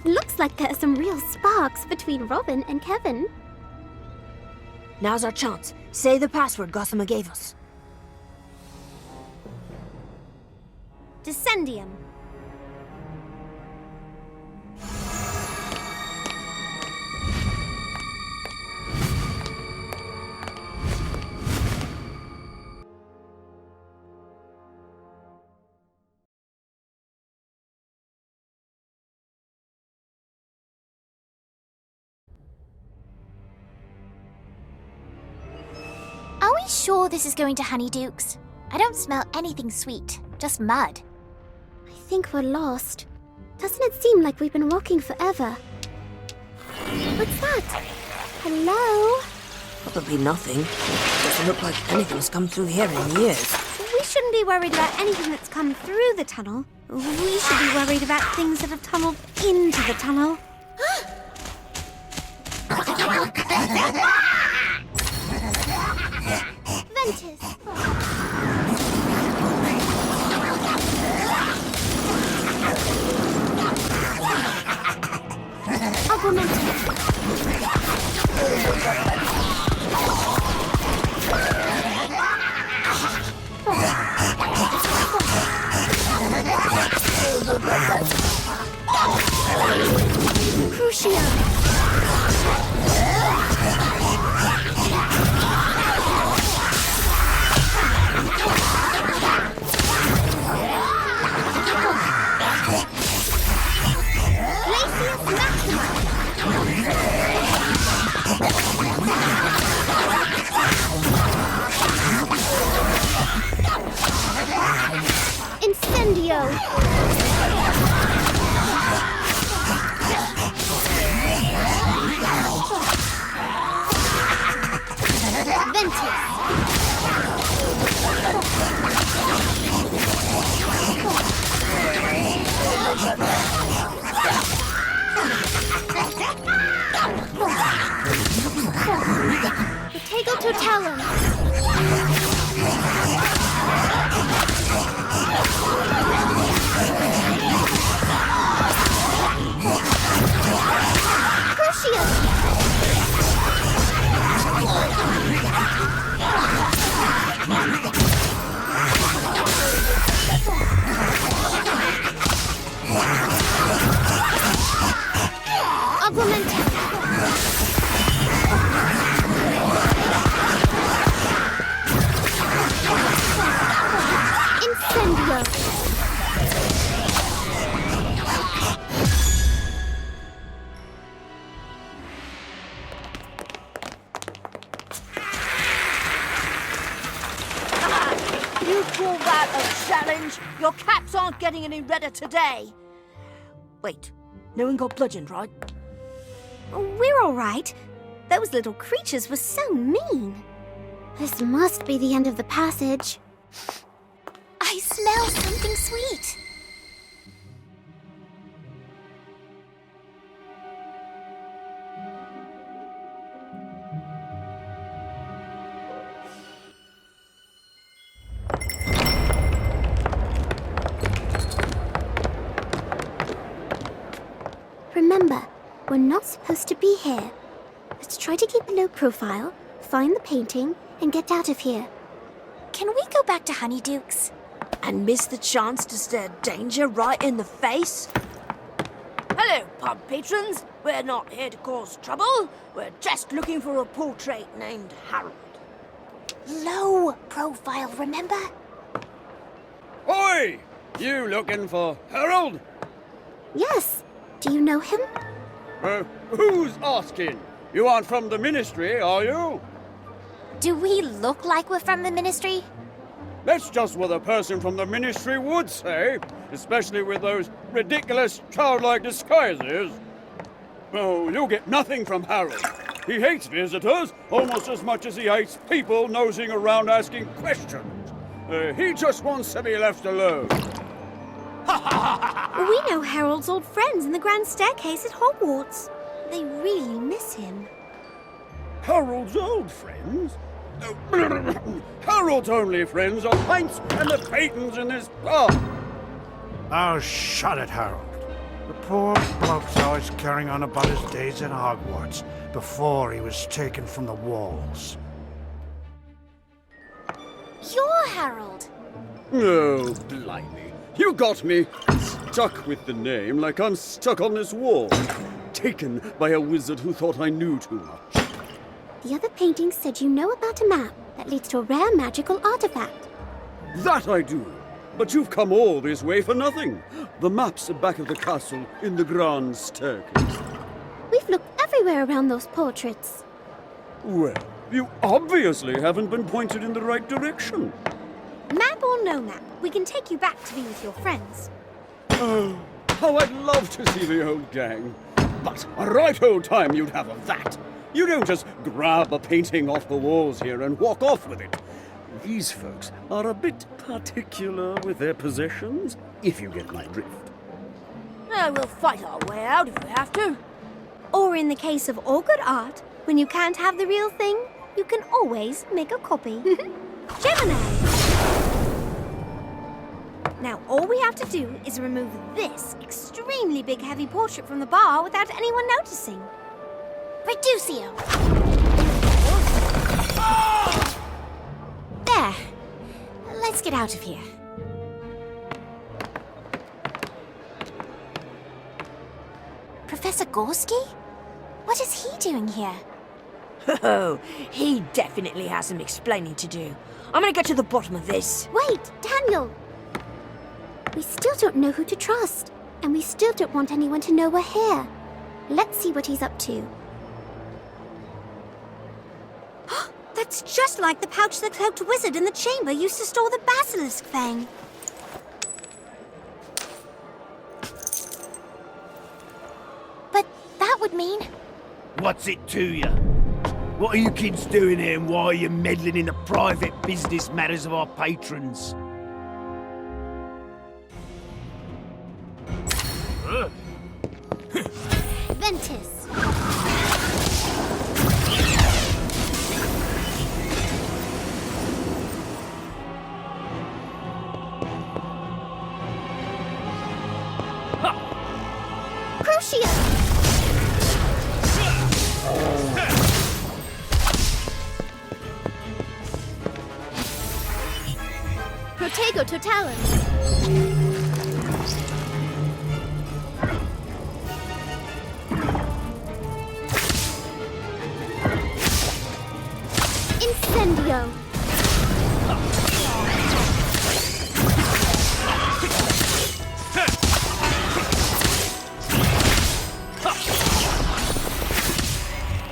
Looks like there are some real sparks between Robin and Kevin. Now's our chance. Say the password Gossamer gave us. Descendium. Are we sure this is going to Honeydukes? I don't smell anything sweet, just mud. I think we're lost. Doesn't it seem like we've been walking forever? What's that? Hello? Probably nothing. Doesn't look like anything's come through here in years. We shouldn't be worried about anything that's come through the tunnel. We should be worried about things that have tunneled into the tunnel. Ventus. Crucio. Incendio! Ventus! Protego totalum! Crucio! Augmented! Incendio! You call that a challenge? Your caps aren't getting any redder today. Wait, no one got bludgeoned, right? We're all right. Those little creatures were so mean. This must be the end of the passage. I smell something sweet. Remember, we're not supposed to be here. Let's try to keep a low profile, find the painting, and get out of here. Can we go back to Honeydukes? And miss the chance to stare danger right in the face? Hello, pub patrons. We're not here to cause trouble. We're just looking for a portrait named Harold. Low profile, remember? Oi! You looking for Harold? Yes. Do you know him? Who's asking? You aren't from the ministry, are you? Do we look like we're from the ministry? That's just what a person from the ministry would say, especially with those ridiculous childlike disguises. Oh, you'll get nothing from Harold. He hates visitors almost as much as he hates people nosing around asking questions. He just wants to be left alone. We know Harold's old friends in the grand staircase at Hogwarts. They really miss him. Harold's old friends? Harold's only friends are Pints and the Peytons in this pub. Oh, shut it, Harold. The poor bloke's always carrying on about his days at Hogwarts before he was taken from the walls. You're Harold. Oh, blimey. You got me stuck with the name like I'm stuck on this wall. Taken by a wizard who thought I knew too much. The other paintings said you know about a map that leads to a rare magical artifact. That I do. But you've come all this way for nothing. The map's back of the castle in the grand staircase. We've looked everywhere around those portraits. Well, you obviously haven't been pointed in the right direction. Map or no map, we can take you back to be with your friends. Oh, how I'd love to see the old gang. But a right old time you'd have of that. You don't just grab a painting off the walls here and walk off with it. These folks are a bit particular with their possessions, if you get my drift. We'll fight our way out if we have to. Or in the case of all good art, when you can't have the real thing, you can always make a copy. Gemini! Now all we have to do is remove this extremely big heavy portrait from the bar without anyone noticing. Reducio. There. Let's get out of here. Professor Gorski? What is he doing here? Oh, he definitely has some explaining to do. I'm gonna get to the bottom of this. Wait, Daniel! We still don't know who to trust, and we still don't want anyone to know we're here. Let's see what he's up to. That's just like the pouch the cloaked wizard in the chamber used to store the basilisk fang. But that would mean... What's it to you? What are you kids doing here and why are you meddling in the private business matters of our patrons? Ventus! Crucio! Protego Totalis! Incendio!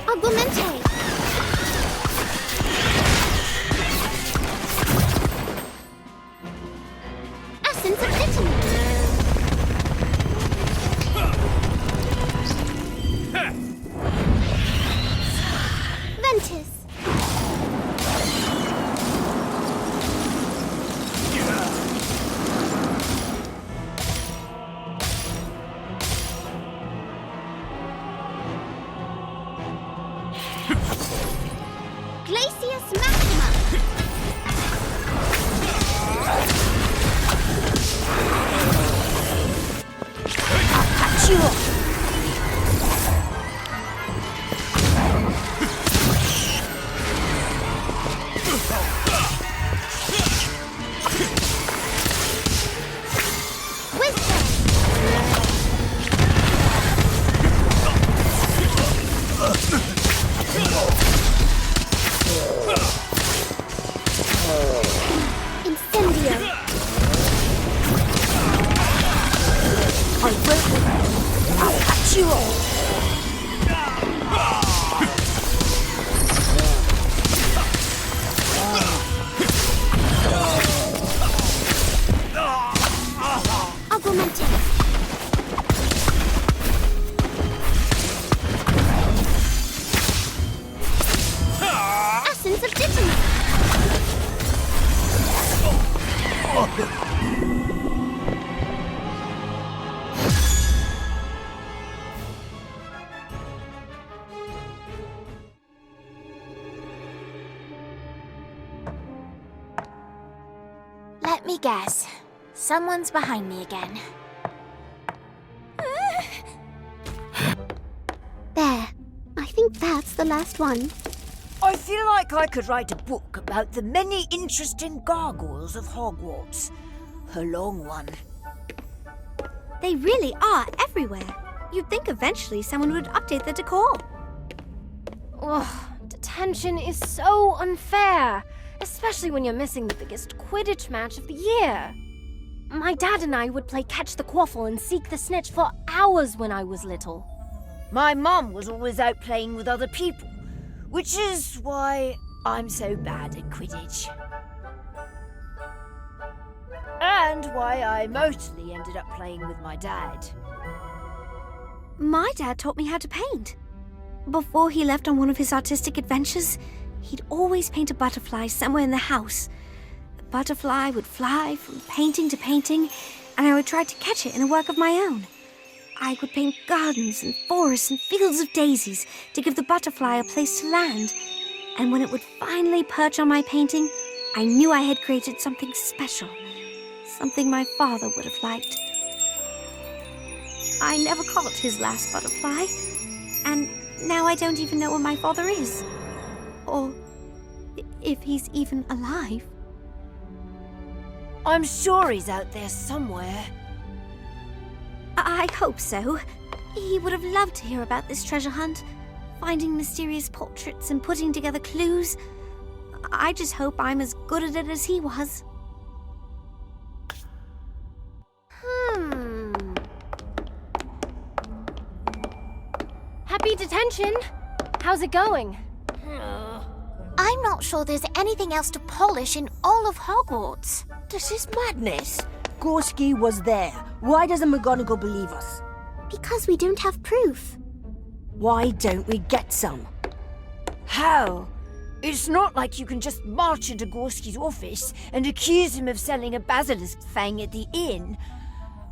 Augmente! Essence of Italy! Ventus! Let me guess. Someone's behind me again. There. I think that's the last one. I feel like I could write a book about the many interesting gargoyles of Hogwarts. A long one. They really are everywhere. You'd think eventually someone would update the decor. Ugh, detention is so unfair, especially when you're missing the biggest Quidditch match of the year. My dad and I would play catch the quaffle and seek the snitch for hours when I was little. My mum was always out playing with other people, which is why I'm so bad at Quidditch. And why I mostly ended up playing with my dad. My dad taught me how to paint. Before he left on one of his artistic adventures, he'd always paint a butterfly somewhere in the house. The butterfly would fly from painting to painting, and I would try to catch it in a work of my own. I would paint gardens and forests and fields of daisies to give the butterfly a place to land. And when it would finally perch on my painting, I knew I had created something special. Something my father would have liked. I never caught his last butterfly, and now I don't even know where my father is. Or if he's even alive. I'm sure he's out there somewhere. I hope so. He would have loved to hear about this treasure hunt, finding mysterious portraits and putting together clues. I just hope I'm as good at it as he was. Happy detention! How's it going? I'm not sure there's anything else to polish in all of Hogwarts. This is madness. Gorski was there. Why doesn't McGonagall believe us? Because we don't have proof. Why don't we get some? How? It's not like you can just march into Gorski's office and accuse him of selling a basilisk fang at the inn,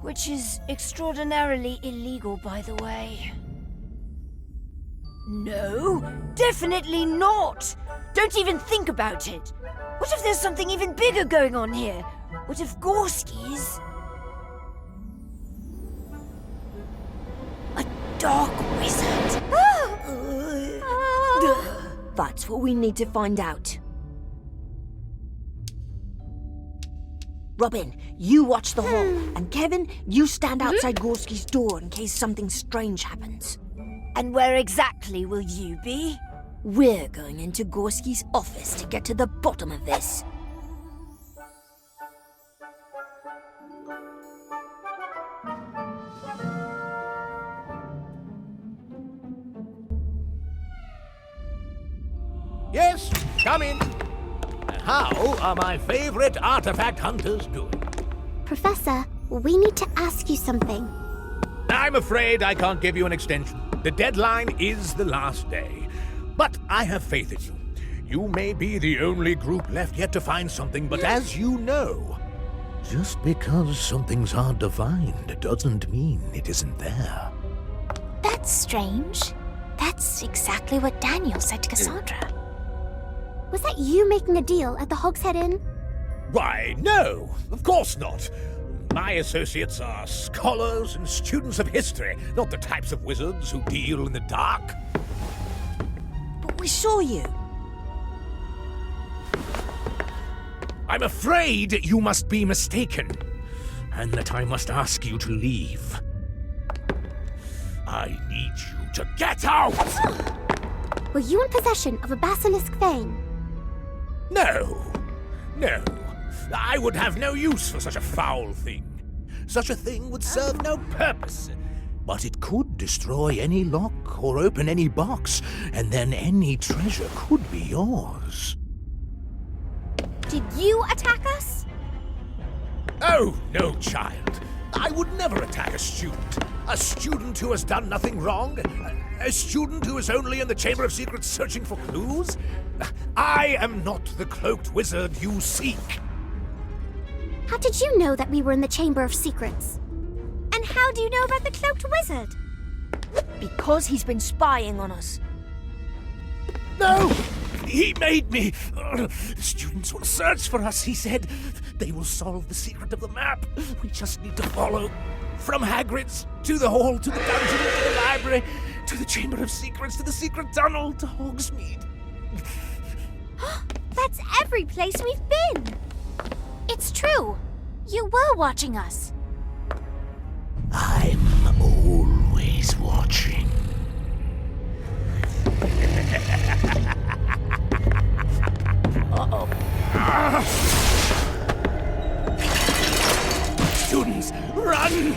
which is extraordinarily illegal, by the way. No, definitely not. Don't even think about it. What if there's something even bigger going on here? What if Gorski's a dark wizard? That's what we need to find out. Robin, you watch the hall, and Kevin, you stand outside Gorski's door in case something strange happens. And where exactly will you be? We're going into Gorski's office to get to the bottom of this. Yes, come in. How are my favorite artifact hunters doing? Professor, we need to ask you something. I'm afraid I can't give you an extension. The deadline is the last day. But I have faith in you. You may be the only group left yet to find something, but as you know, just because something's hard to find doesn't mean it isn't there. That's strange. That's exactly what Daniel said to Cassandra. Was that you making a deal at the Hogshead Inn? Why, no, of course not. My associates are scholars and students of history, not the types of wizards who deal in the dark. But we saw you. I'm afraid you must be mistaken, and that I must ask you to leave. I need you to get out! Were you in possession of a basilisk fang? No. No. I would have no use for such a foul thing. Such a thing would serve no purpose. But it could destroy any lock or open any box, and then any treasure could be yours. Did you attack us? Oh, no, child. I would never attack a student. A student who has done nothing wrong? A student who is only in the Chamber of Secrets searching for clues? I am not the cloaked wizard you seek. How did you know that we were in the Chamber of Secrets? And how do you know about the cloaked wizard? Because he's been spying on us. No! He made me! Students will search for us, he said. They will solve the secret of the map. We just need to follow. From Hagrid's, to the hall, to the dungeon, to the library, to the Chamber of Secrets, to the secret tunnel, to Hogsmeade. That's every place we've been! It's true. You were watching us. I'm always watching. Uh-oh. Students, run!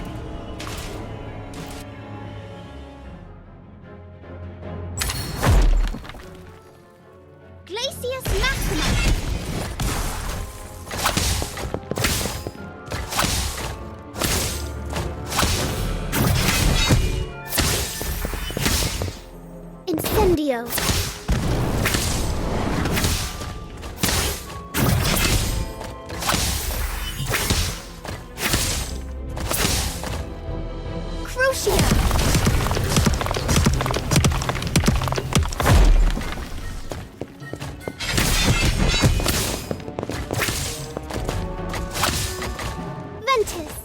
Glacius Maxima! Incendio! Crucia! Ventus!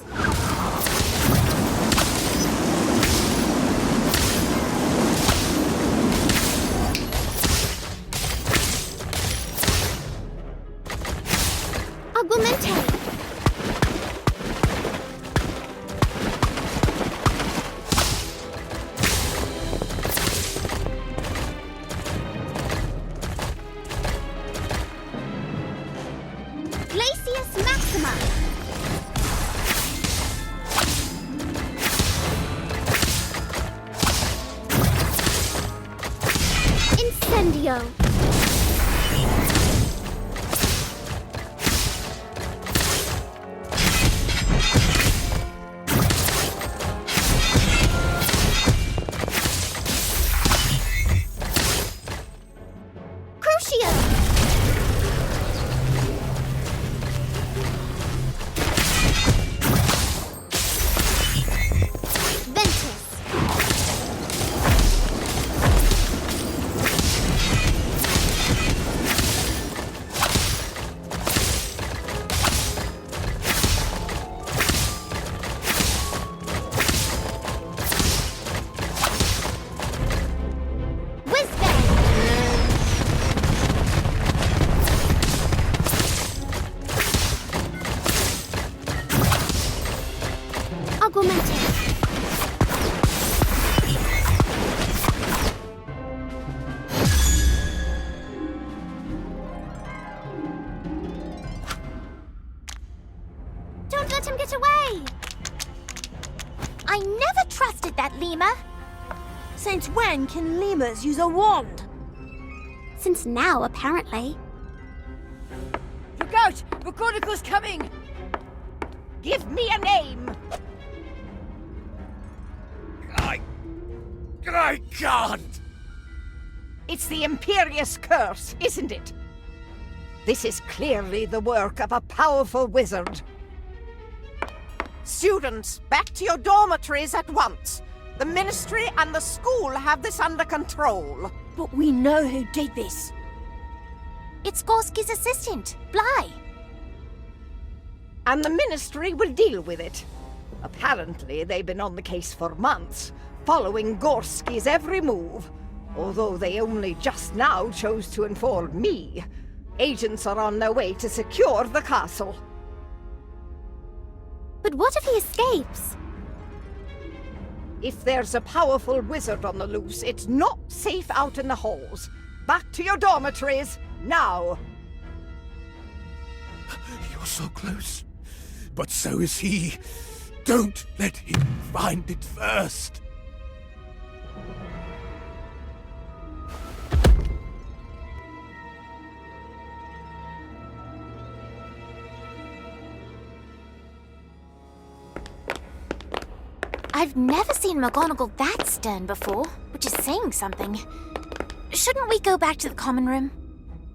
Aguamente! Glacius Maxima! Incendio! Crucio! Ventus! Whizbang! Augmente! Don't let him get away! I never trusted that lemur. Since when can lemurs use a wand? Since now, apparently. Look out! McGonagall's coming! Give me a name! I can't! It's the Imperious Curse, isn't it? This is clearly the work of a powerful wizard. Students, back to your dormitories at once. The Ministry and the school have this under control. But we know who did this. It's Gorski's assistant, Bly. And the Ministry will deal with it. Apparently, they've been on the case for months, following Gorski's every move. Although they only just now chose to inform me. Agents are on their way to secure the castle. But what if he escapes? If there's a powerful wizard on the loose, it's not safe out in the halls. Back to your dormitories, now! You're so close. But so is he. Don't let him find it first. I've never seen McGonagall that stern before, which is saying something. Shouldn't we go back to the common room?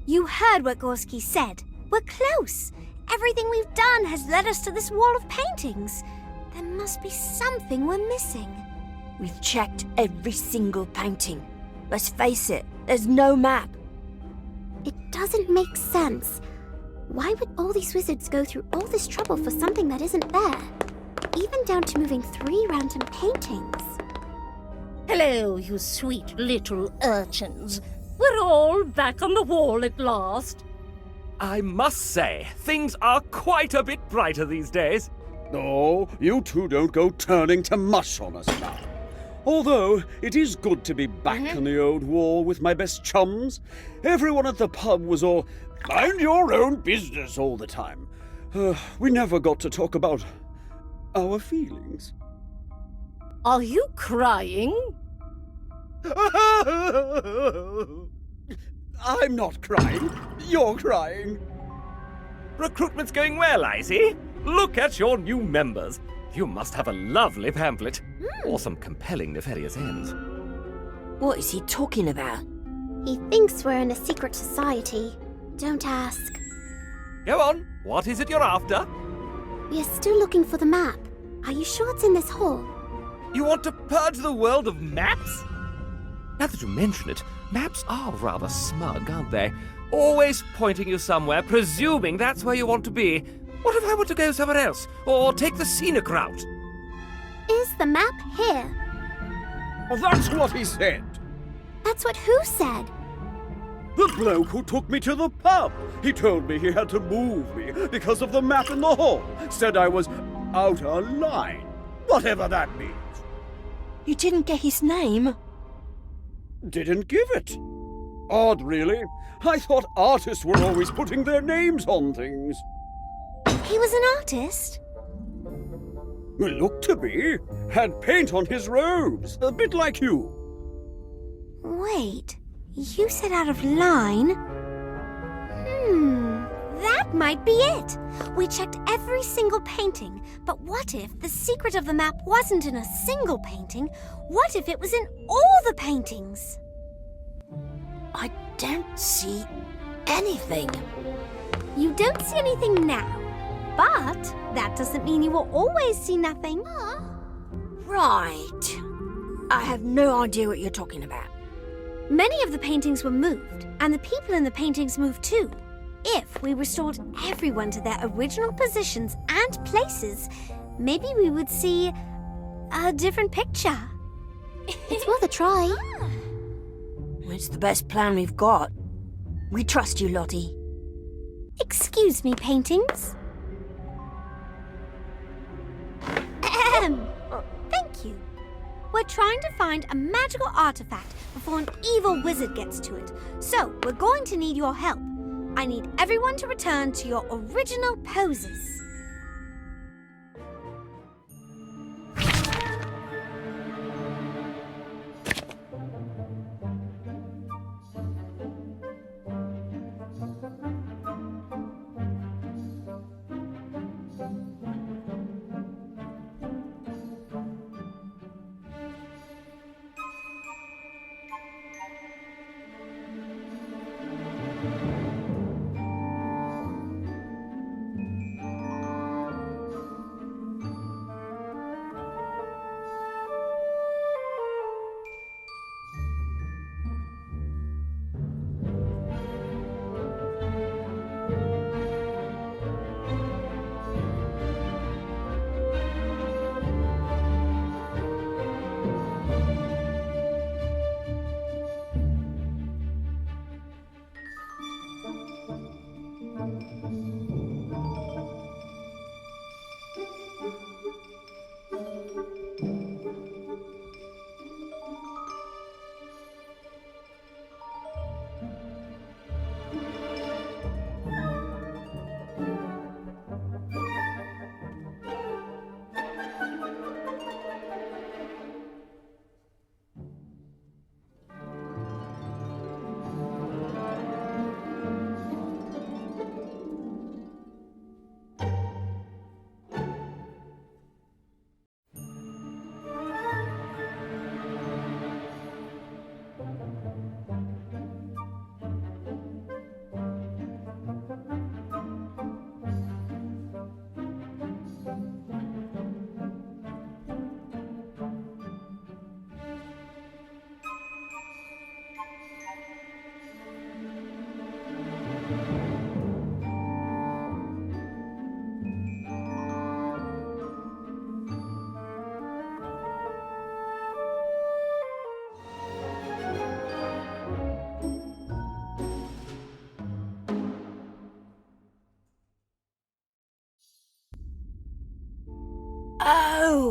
You heard what Gorski said. We're close. Everything we've done has led us to this wall of paintings. There must be something we're missing. We've checked every single painting. Let's face it, there's no map. It doesn't make sense. Why would all these wizards go through all this trouble for something that isn't there? Even down to moving 3 random paintings. Hello, you sweet little urchins. We're all back on the wall at last. I must say, things are quite a bit brighter these days. No, you two don't go turning to mush on us now. Although, it is good to be back on the old wall with my best chums. Everyone at the pub was all, mind your own business all the time. We never got to talk about our feelings. Are you crying? I'm not crying. You're crying. Recruitment's going well, I see. Look at your new members. You must have a lovely pamphlet. Or some compelling nefarious ends. What is he talking about? He thinks we're in a secret society. Don't ask. Go on. What is it you're after? We are still looking for the map. Are you sure it's in this hall? You want to purge the world of maps? Now that you mention it, maps are rather smug, aren't they? Always pointing you somewhere, presuming that's where you want to be. What if I were to go somewhere else? Or take the scenic route? Is the map here? Well, that's what he said. That's what who said? The bloke who took me to the pub. He told me he had to move me because of the map in the hall. Said I was out of line. Whatever that means. You didn't get his name? Didn't give it. Odd, really. I thought artists were always putting their names on things. He was an artist? Well, looked to be. Had paint on his robes, a bit like you. Wait, you said out of line? That might be it. We checked every single painting, but what if the secret of the map wasn't in a single painting? What if it was in all the paintings? I don't see anything. You don't see anything now, but that doesn't mean you will always see nothing. Right. I have no idea what you're talking about. Many of the paintings were moved, and the people in the paintings moved too. If we restored everyone to their original positions and places, maybe we would see a different picture. It's worth a try. It's the best plan we've got. We trust you, Lottie. Excuse me, paintings. Thank you. We're trying to find a magical artifact before an evil wizard gets to it. So, we're going to need your help. I need everyone to return to your original poses.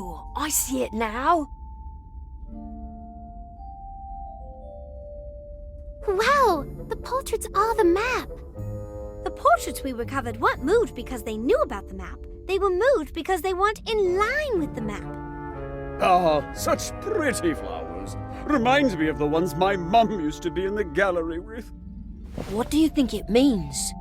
Oh, I see it now. Wow! The portraits are the map! The portraits we recovered weren't moved because they knew about the map. They were moved because they weren't in line with the map. Ah, such pretty flowers. Reminds me of the ones my mum used to be in the gallery with. What do you think it means?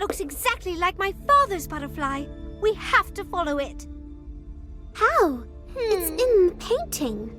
Looks exactly like my father's butterfly. We have to follow it. How? It's in the painting.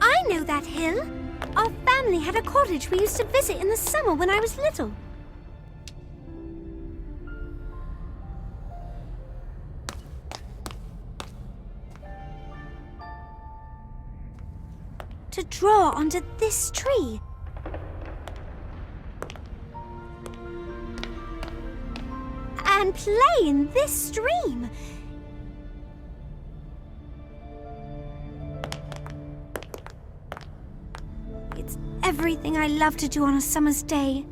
I know that hill. Our family had a cottage we used to visit in the summer when I was little. To draw onto this tree. And play in this stream. It's everything I love to do on a summer's day.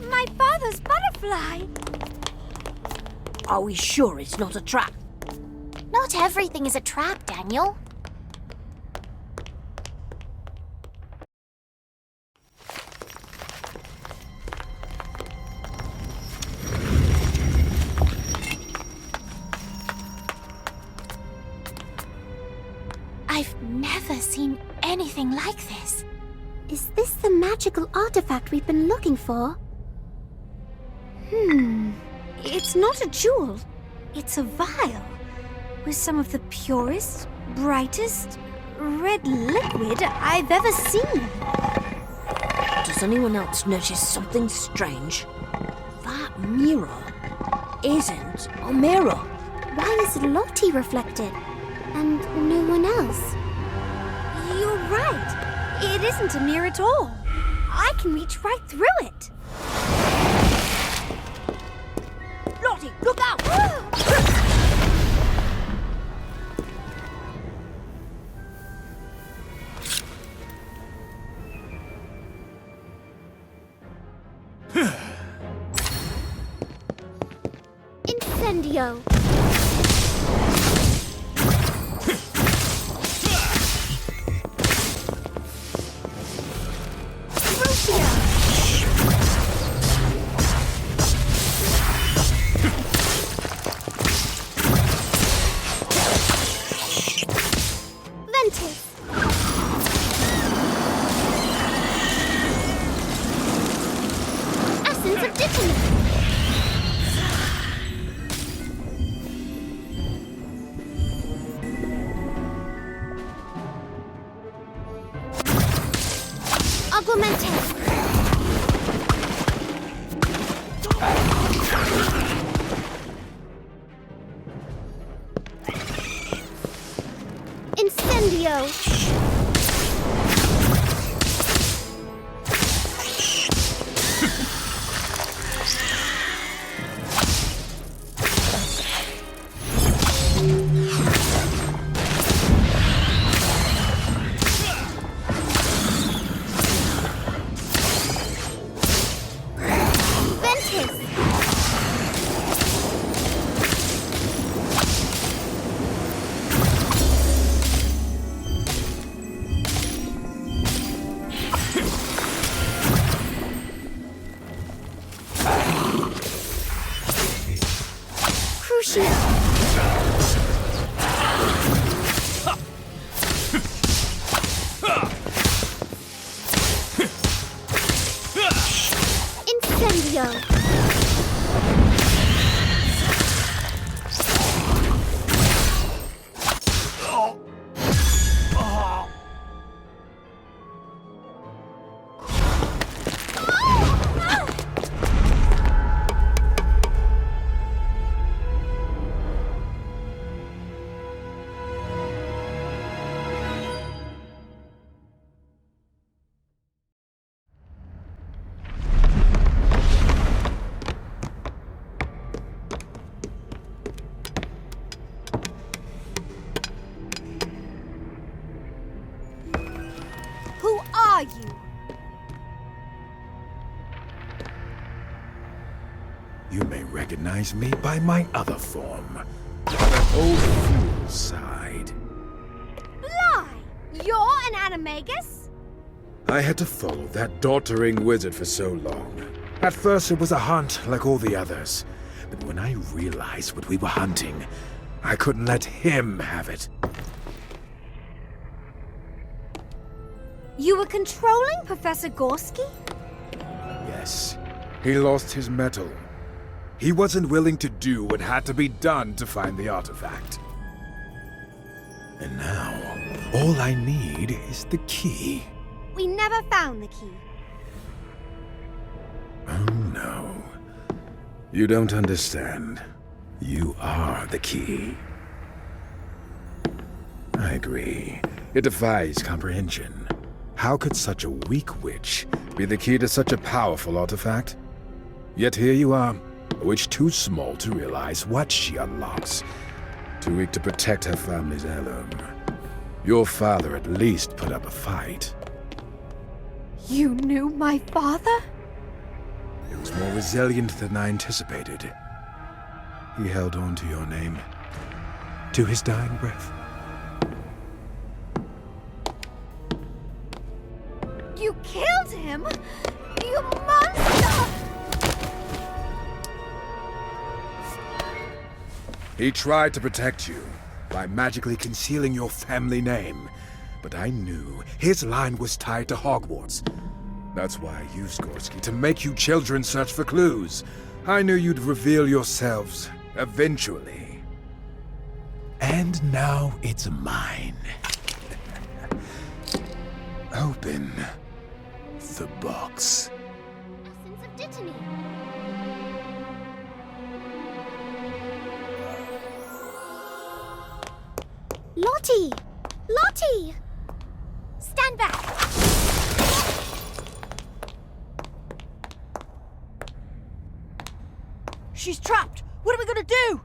My father's butterfly! Are we sure it's not a trap? Not everything is a trap, Daniel. I've never seen anything like this. Is this the magical artifact we've been looking for? It's not a jewel. It's a vial with some of the purest, brightest red liquid I've ever seen. Does anyone else notice something strange? That mirror isn't a mirror. Why is Lottie reflected? And no one else? You're right. It isn't a mirror at all. I can reach right through it. Lottie, look out! Incendio! recognize me by my other form, the old fool's side. Lie! You're an animagus? I had to follow that doddering wizard for so long. At first it was a hunt like all the others, but when I realized what we were hunting, I couldn't let him have it. You were controlling Professor Gorski? Yes, he lost his mettle. He wasn't willing to do what had to be done to find the artifact. And now, all I need is the key. We never found the key. Oh no. You don't understand. You are the key. I agree. It defies comprehension. How could such a weak witch be the key to such a powerful artifact? Yet here you are, a witch too small to realize what she unlocks. Too weak to protect her family's heirloom. Your father at least put up a fight. You knew my father? He was more resilient than I anticipated. He held on to your name, to his dying breath. You killed him? You monster! He tried to protect you by magically concealing your family name, but I knew his line was tied to Hogwarts. That's why I used Gorski to make you children search for clues. I knew you'd reveal yourselves eventually. And now it's mine. Open the box. Essence of Dittany. Lottie! Lottie! Stand back! She's trapped! What are we gonna do?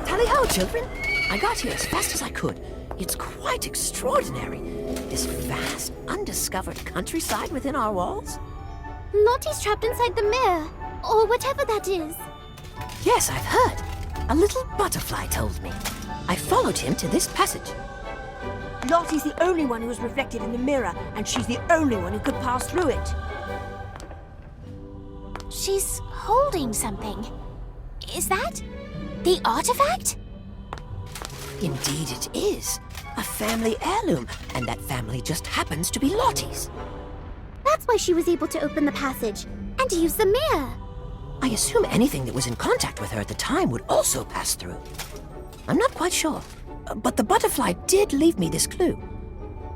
Tally-ho, children! I got here as fast as I could. It's quite extraordinary. This vast, undiscovered countryside within our walls. Lottie's trapped inside the mirror, or whatever that is. Yes, I've heard. A little butterfly told me. I followed him to this passage. Lottie's the only one who was reflected in the mirror, and she's the only one who could pass through it. She's holding something. Is that the artifact? Indeed it is. A family heirloom, and that family just happens to be Lottie's. That's why she was able to open the passage and use the mirror. I assume anything that was in contact with her at the time would also pass through. I'm not quite sure, but the butterfly did leave me this clue.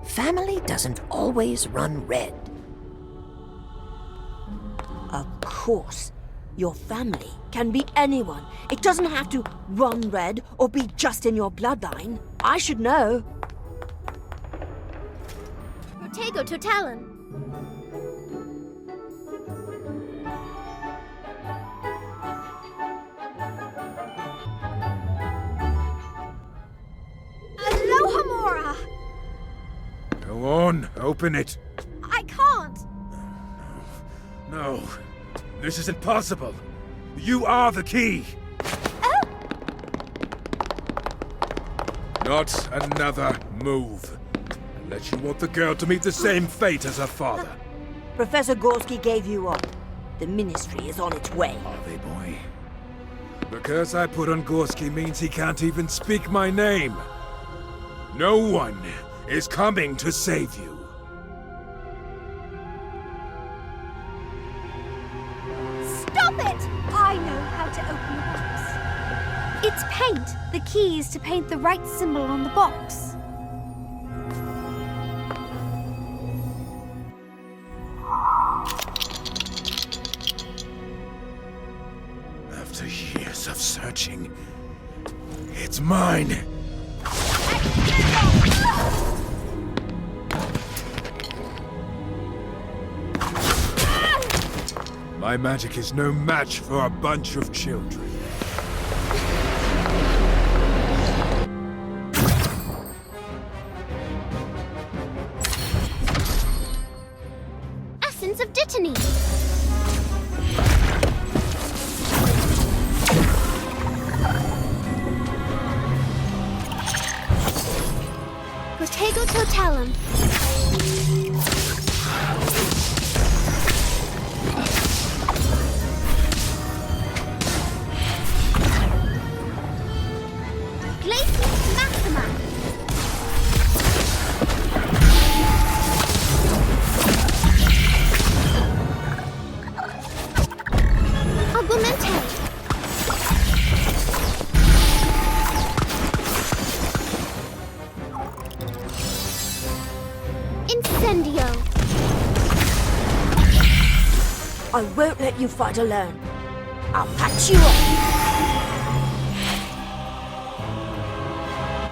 Family doesn't always run red. Of course. Your family can be anyone. It doesn't have to run red or be just in your bloodline. I should know. Protego Totalan. Alohomora! Go on, open it. I can't. No, this isn't possible. You are the key. Oh! Not another move. Unless you want the girl to meet the same fate as her father. Professor Gorski gave you up. The ministry is on its way. Are they, boy? The curse I put on Gorski means he can't even speak my name. No one is coming to save you. Stop it! I know how to open the box. It's paint. The key is to paint the right symbol on the box. After years of searching, it's mine. My magic is no match for a bunch of children. Essence of Dittany. Totalum. Glacius Maxima. Augmente. Incendio. I won't let you fight alone. I'll patch you up.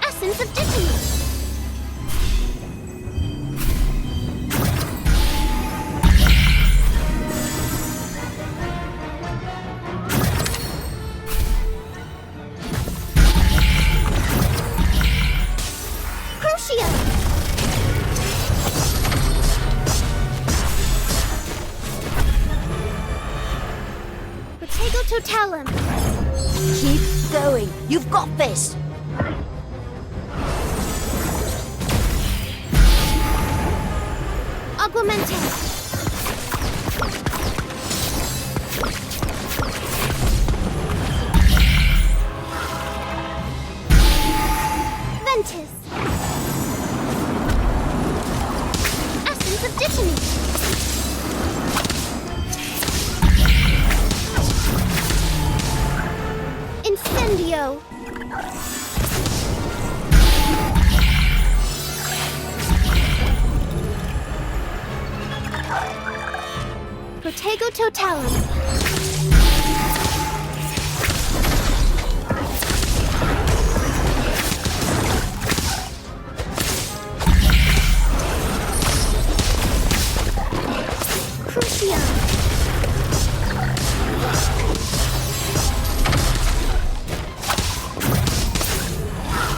Essence of Dittany. Crucio. Protego Totalum. Keep going. You've got this. Augmente. Ventus. Essence of Dittany. Incendio. Protego Totalum. Crucio.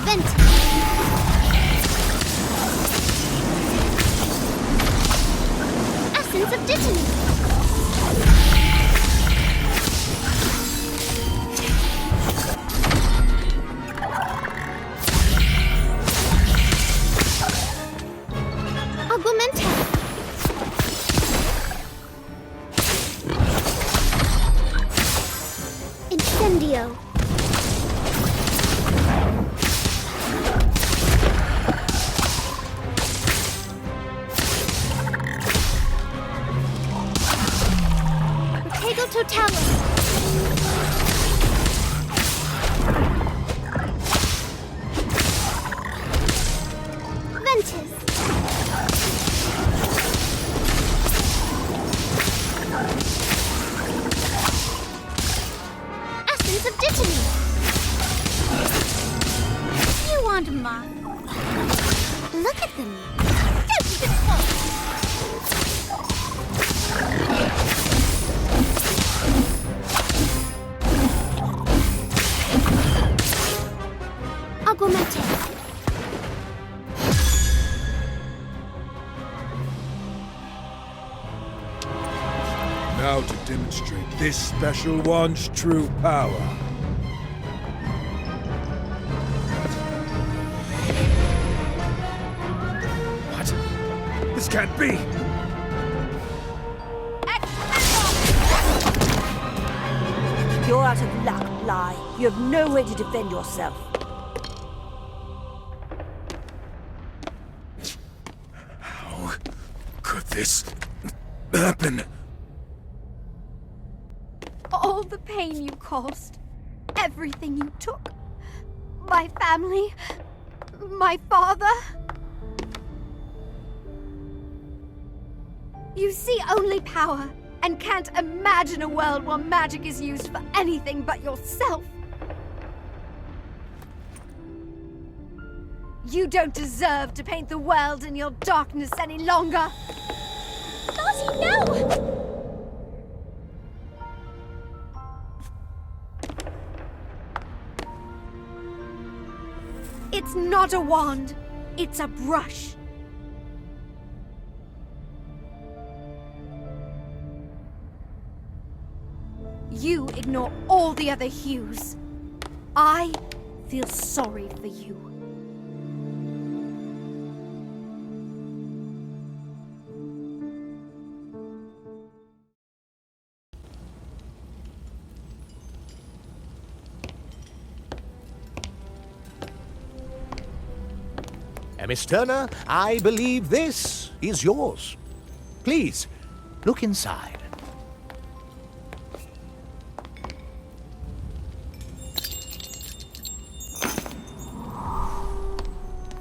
Ventus. Essence of Dittany. Augmente. Incendio. Protego Totalum. Ventus. Essence of Dittany. You want more? Look at them. Don't even talk. Augmente. Now to demonstrate this special one's true power. What? This can't be! You're out of luck, Lie. You have no way to defend yourself. How could this happen? All the pain you caused, everything you took, my family, my father. You see only power and can't imagine a world where magic is used for anything but yourself. You don't deserve to paint the world in your darkness any longer. Lottie, no! It's not a wand, it's a brush. You ignore all the other hues. I feel sorry for you. Miss Turner, I believe this is yours. Please, look inside.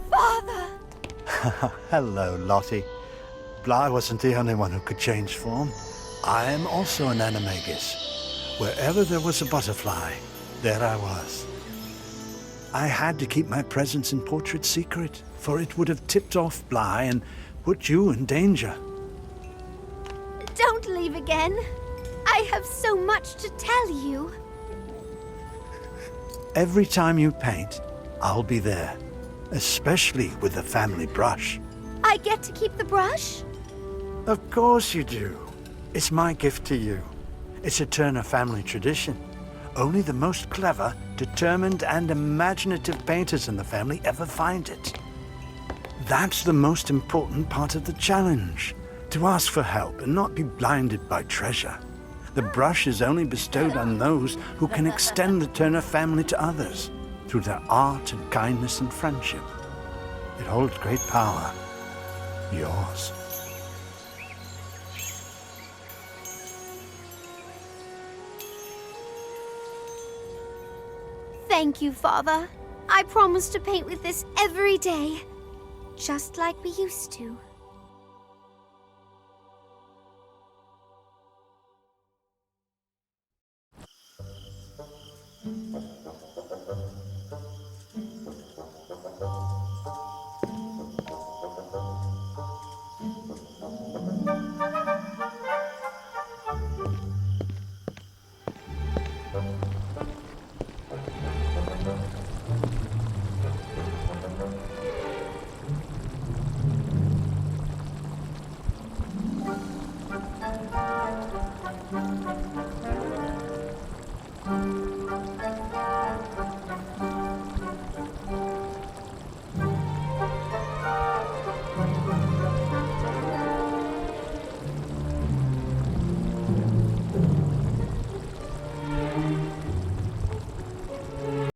Father! Hello, Lottie. I wasn't the only one who could change form. I am also an animagus. Wherever there was a butterfly, there I was. I had to keep my presence in portrait secret, for it would have tipped off Bly and put you in danger. Don't leave again. I have so much to tell you. Every time you paint, I'll be there, especially with the family brush. I get to keep the brush? Of course you do. It's my gift to you. It's a Turner family tradition. Only the most clever, determined, and imaginative painters in the family ever find it. That's the most important part of the challenge. To ask for help and not be blinded by treasure. The brush is only bestowed on those who can extend the Turner family to others through their art and kindness and friendship. It holds great power. Yours. Thank you, Father. I promise to paint with this every day, just like we used to.